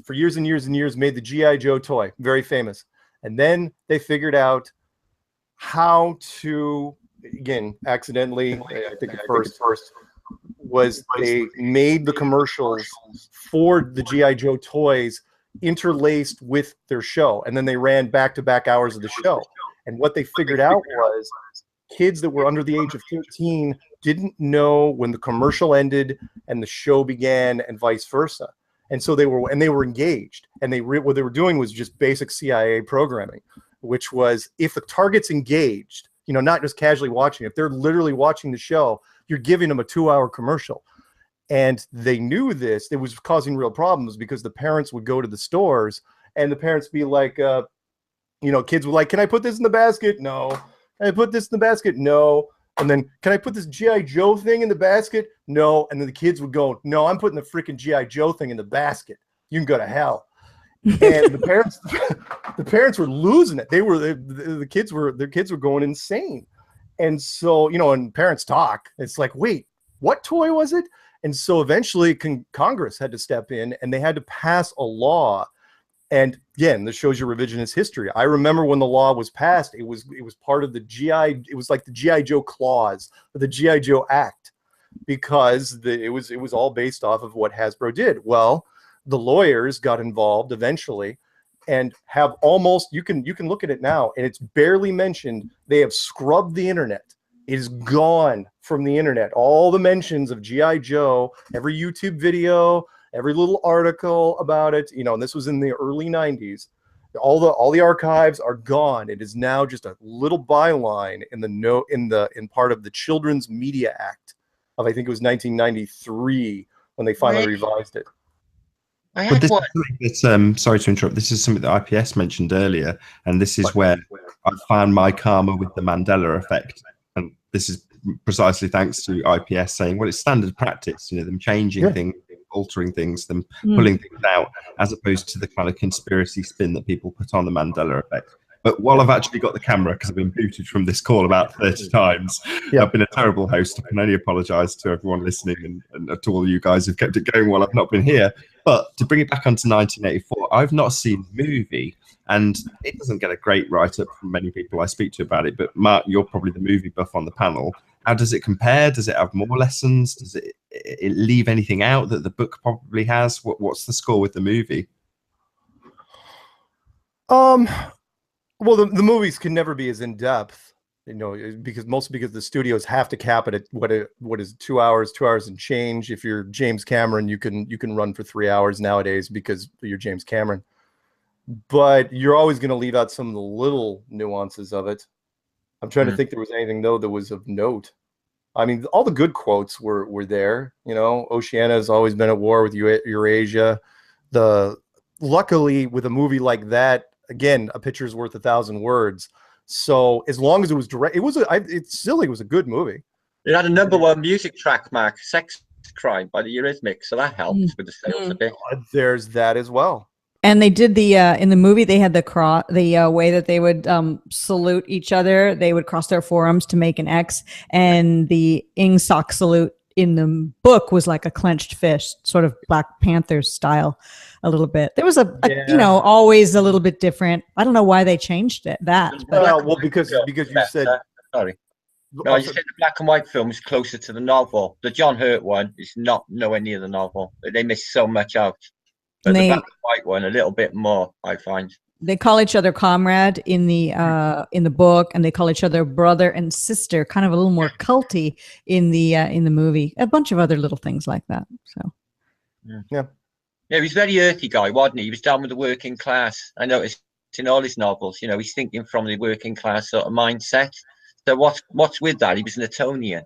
for years and years and years, made the G.I. Joe toy. Very famous. And then they figured out how to, again, accidentally, I think at first was they made the commercials for the G.I. Joe toys interlaced with their show. And then they ran back-to-back hours of the show. And what they figured out was kids that were under the age of 13 didn't know when the commercial ended and the show began, and vice versa. And so they were engaged. And what they were doing was just basic CIA programming, which was, if the target's engaged, you know, not just casually watching, if they're literally watching the show, you're giving them a 2-hour commercial. And they knew this. It was causing real problems because the parents would go to the stores and the parents be like, you know, kids were like, can I put this in the basket? No. Can I put this in the basket? No. And then, can I put this G.I. Joe thing in the basket? No. And then the kids would go, no, I'm putting the freaking G.I. Joe thing in the basket. You can go to hell. And the parents were losing it. Their kids were going insane. And so, you know, and parents talk, it's like, wait, what toy was it? And so eventually Congress had to step in and they had to pass a law. And again, this shows you revisionist history. I remember when the law was passed, it was part of the it was like the G.I. Joe clause, or the G.I. Joe Act, because it was all based off of what Hasbro did. Well, the lawyers got involved eventually and have almost, you can look at it now and it's barely mentioned. They have scrubbed the internet. It is gone from the internet. All the mentions of G.I. Joe, every YouTube video, every little article about it, you know, and this was in the early 90s. All the archives are gone. It is now just a little byline in part of the Children's Media Act of, I think it was 1993 when they finally revised it. But this is something that, sorry to interrupt. This is something that IPS mentioned earlier, and this is where I found my karma with the Mandela effect. And this is precisely thanks to IPS saying, well, it's standard practice, you know, them changing things, altering things, them pulling things out, as opposed to the kind of conspiracy spin that people put on the Mandela effect. But while I've actually got the camera, because I've been booted from this call about 30 times, I've been a terrible host. I can only apologise to everyone listening and to all you guys who've kept it going while I've not been here. But to bring it back onto 1984, I've not seen the movie, and it doesn't get a great write-up from many people I speak to about it. But Mark, you're probably the movie buff on the panel. How does it compare? Does it have more lessons? Does it leave anything out that the book probably has? What's the score with the movie? Well, the movies can never be as in depth, you know, because the studios have to cap it at what is 2 hours and change. If you're James Cameron, you can run for 3 hours nowadays because you're James Cameron. But you're always going to leave out some of the little nuances of it. I'm trying to think there was anything though that was of note. I mean, all the good quotes were there. You know, Oceania has always been at war with Eurasia. Luckily, with a movie like that, again, a picture's worth 1,000 words. So as long as it was direct, it was a good movie. It had a #1 music track, Mark, "Sex Crime" by the Eurythmics, so that helped with the sales a bit. There's that as well. And they did in the movie, they had the way that they would salute each other. They would cross their forearms to make an X, and the Ingsoc salute in the book was like a clenched fist, sort of Black Panther style, a little bit. There was you know, always a little bit different. I don't know why they changed it. Because you said sorry. No, you said the black and white film is closer to the novel. The John Hurt one is not nowhere near the novel. They missed so much out. But the black and white one, a little bit more, I find. They call each other comrade in the book, and they call each other brother and sister, kind of a little more culty in the movie. A bunch of other little things like that. So, yeah, he was a very earthy guy, wasn't he? He was down with the working class. I noticed in all his novels, you know, he's thinking from the working class sort of mindset. So what's with that? He was an Etonian.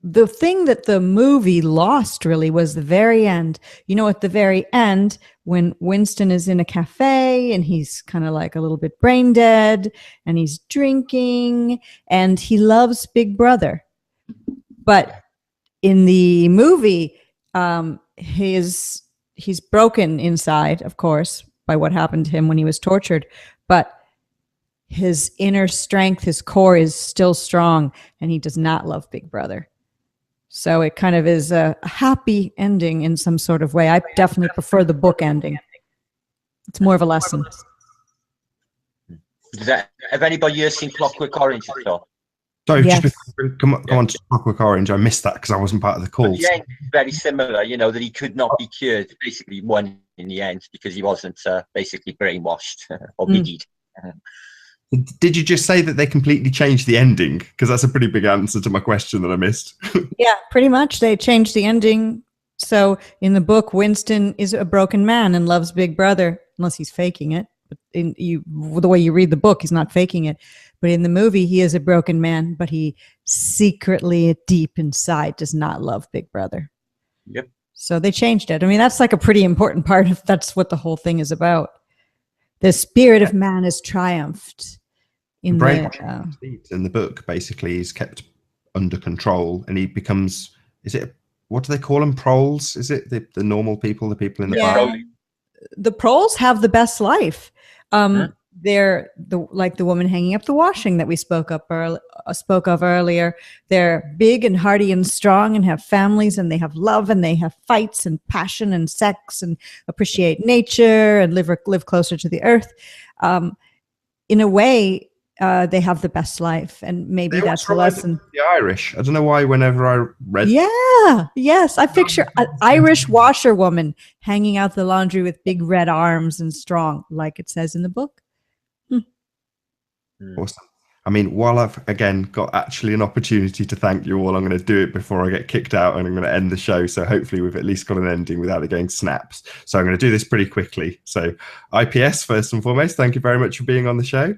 The thing that the movie lost really was the very end. You know, at the very end, when Winston is in a cafe and he's kind of like a little bit brain dead and he's drinking and he loves Big Brother. But in the movie, he's broken inside, of course, by what happened to him when he was tortured. But his inner strength, his core is still strong, and he does not love Big Brother. So it kind of is a happy ending in some sort of way. I definitely prefer the book ending. It's more of a lesson. Have anybody here seen Clockwork Orange at all? Sorry, Yes. just before, come on to Clockwork Orange. I missed that because I wasn't part of the call. At the end, it's very similar, you know, that he could not be cured. Basically, won in the end because he wasn't basically brainwashed or biddied. Did you just say that they completely changed the ending? Because that's a pretty big answer to my question that I missed. Yeah, pretty much. They changed the ending. So in the book, Winston is a broken man and loves Big Brother, unless he's faking it. But the way you read the book, he's not faking it. But in the movie, he is a broken man, but he secretly, deep inside, does not love Big Brother. Yep. So they changed it. I mean, that's like a pretty important part of that's what the whole thing is about. The spirit of man has triumphed in the book. Basically, he's kept under control, and he becomes. What do they call them? Proles? Is it the normal people, the people in the park? The proles have the best life. They're like the woman hanging up the washing that we spoke of earlier. They're big and hearty and strong and have families, and they have love, and they have fights and passion and sex and appreciate nature and live closer to the earth. In a way, they have the best life, and maybe that's the lesson. The Irish. I don't know why. Whenever I read, I picture an Irish washerwoman hanging out the laundry with big red arms and strong, like it says in the book. Awesome. I mean, while I've again got actually an opportunity to thank you all, I'm going to do it before I get kicked out, and I'm going to end the show. So hopefully we've at least got an ending without it getting snaps. So I'm going to do this pretty quickly. So IPS, first and foremost, thank you very much for being on the show.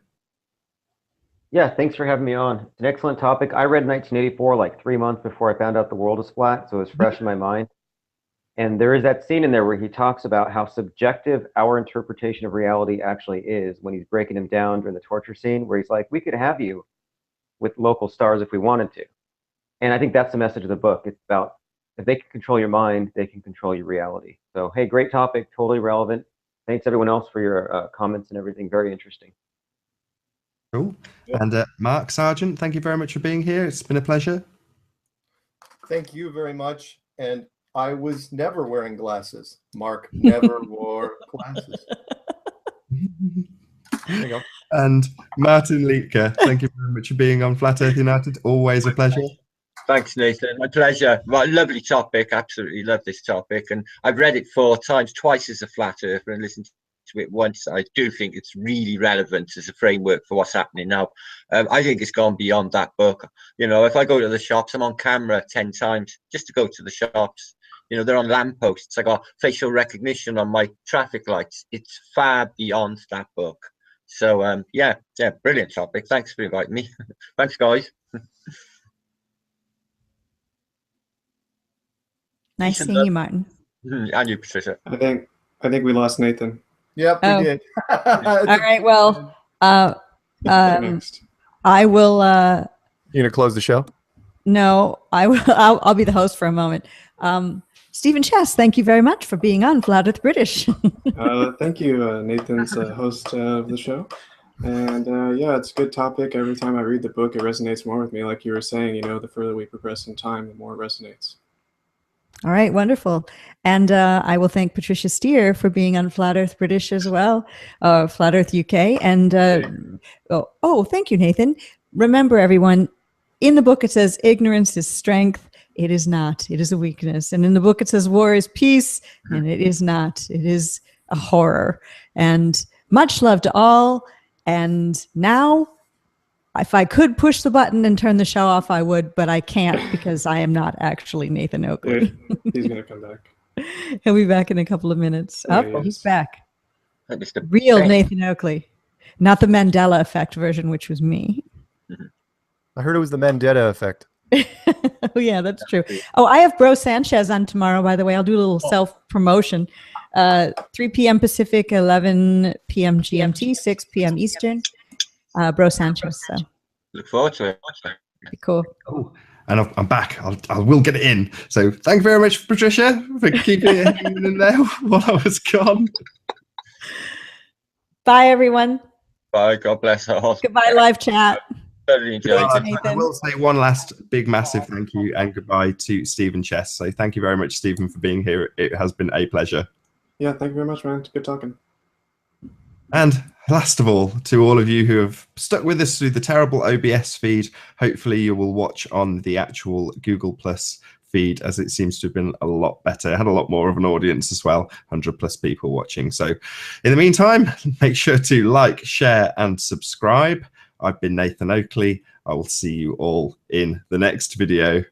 Yeah, thanks for having me on. It's an excellent topic. I read 1984 like 3 months before I found out the world is flat, so it was fresh in my mind. And there is that scene in there where he talks about how subjective our interpretation of reality actually is when he's breaking him down during the torture scene, where he's like, we could have you with local stars if we wanted to. And I think that's the message of the book. It's about if they can control your mind, they can control your reality. So, hey, great topic, totally relevant. Thanks everyone else for your comments and everything. Very interesting. Cool. And Mark Sargent, thank you very much for being here. It's been a pleasure. Thank you very much. And I was never wearing glasses. Mark never wore glasses. There you go. And Martin Liedtke, thank you very much for being on Flat Earth United. Always a pleasure. Thanks, Nathan. My pleasure. Well, lovely topic. Absolutely love this topic. And I've read it 4 times, twice as a flat earther, and listened to it once. I do think it's really relevant as a framework for what's happening now. I think it's gone beyond that book. You know, if I go to the shops, I'm on camera 10 times just to go to the shops. You know, they're on lampposts. I got facial recognition on my traffic lights. It's far beyond that book. So, yeah, brilliant topic. Thanks for inviting me. Thanks, guys. Nice seeing you, Martin. And you, Patricia. I think we lost Nathan. Yep, we did. All right. Well, Next. I will. You gonna close the show? No, I will. I'll be the host for a moment. Stephen Chess, thank you very much for being on Flat Earth British. Thank you, Nathan's host of the show. And yeah, it's a good topic. Every time I read the book, it resonates more with me. Like you were saying, you know, the further we progress in time, the more it resonates. All right, wonderful. And I will thank Patricia Steer for being on Flat Earth British as well, Flat Earth UK. And thank you, Nathan. Remember, everyone, in the book it says ignorance is strength. It is not. It is a weakness. And in the book it says war is peace, and it is not. It is a horror. And much love to all. And now, if I could push the button and turn the show off, I would, but I can't because I am not actually Nathan Oakley. He's going to come back. He'll be back in a couple of minutes. He's back. Real Thanks. Nathan Oakley, not the Mandela effect version, which was me. I heard it was the Mandela effect. Oh, yeah, that's true. Oh, I have Bro Sanchez on tomorrow, by the way. I'll do a little self-promotion. 3 p.m. Pacific, 11 p.m. GMT, 6 p.m. Eastern. Bro Sanchez. So Look forward to it. be cool. Oh, and I'm back. I will get it in. So thank you very much, Patricia, for keeping it in there while I was gone. Bye, everyone. Bye. God bless all. Goodbye, live chat. Thoroughly enjoyed it. Thanks, Nathan. I will say one last big, massive thank you and goodbye to Stephen Chess. So thank you very much, Stephen, for being here. It has been a pleasure. Yeah, thank you very much, man. Good talking. And last of all, to all of you who have stuck with us through the terrible OBS feed, hopefully you will watch on the actual Google Plus feed, as it seems to have been a lot better. It had a lot more of an audience as well, 100+ people watching. So in the meantime, make sure to like, share, and subscribe. I've been Nathan Oakley. I will see you all in the next video.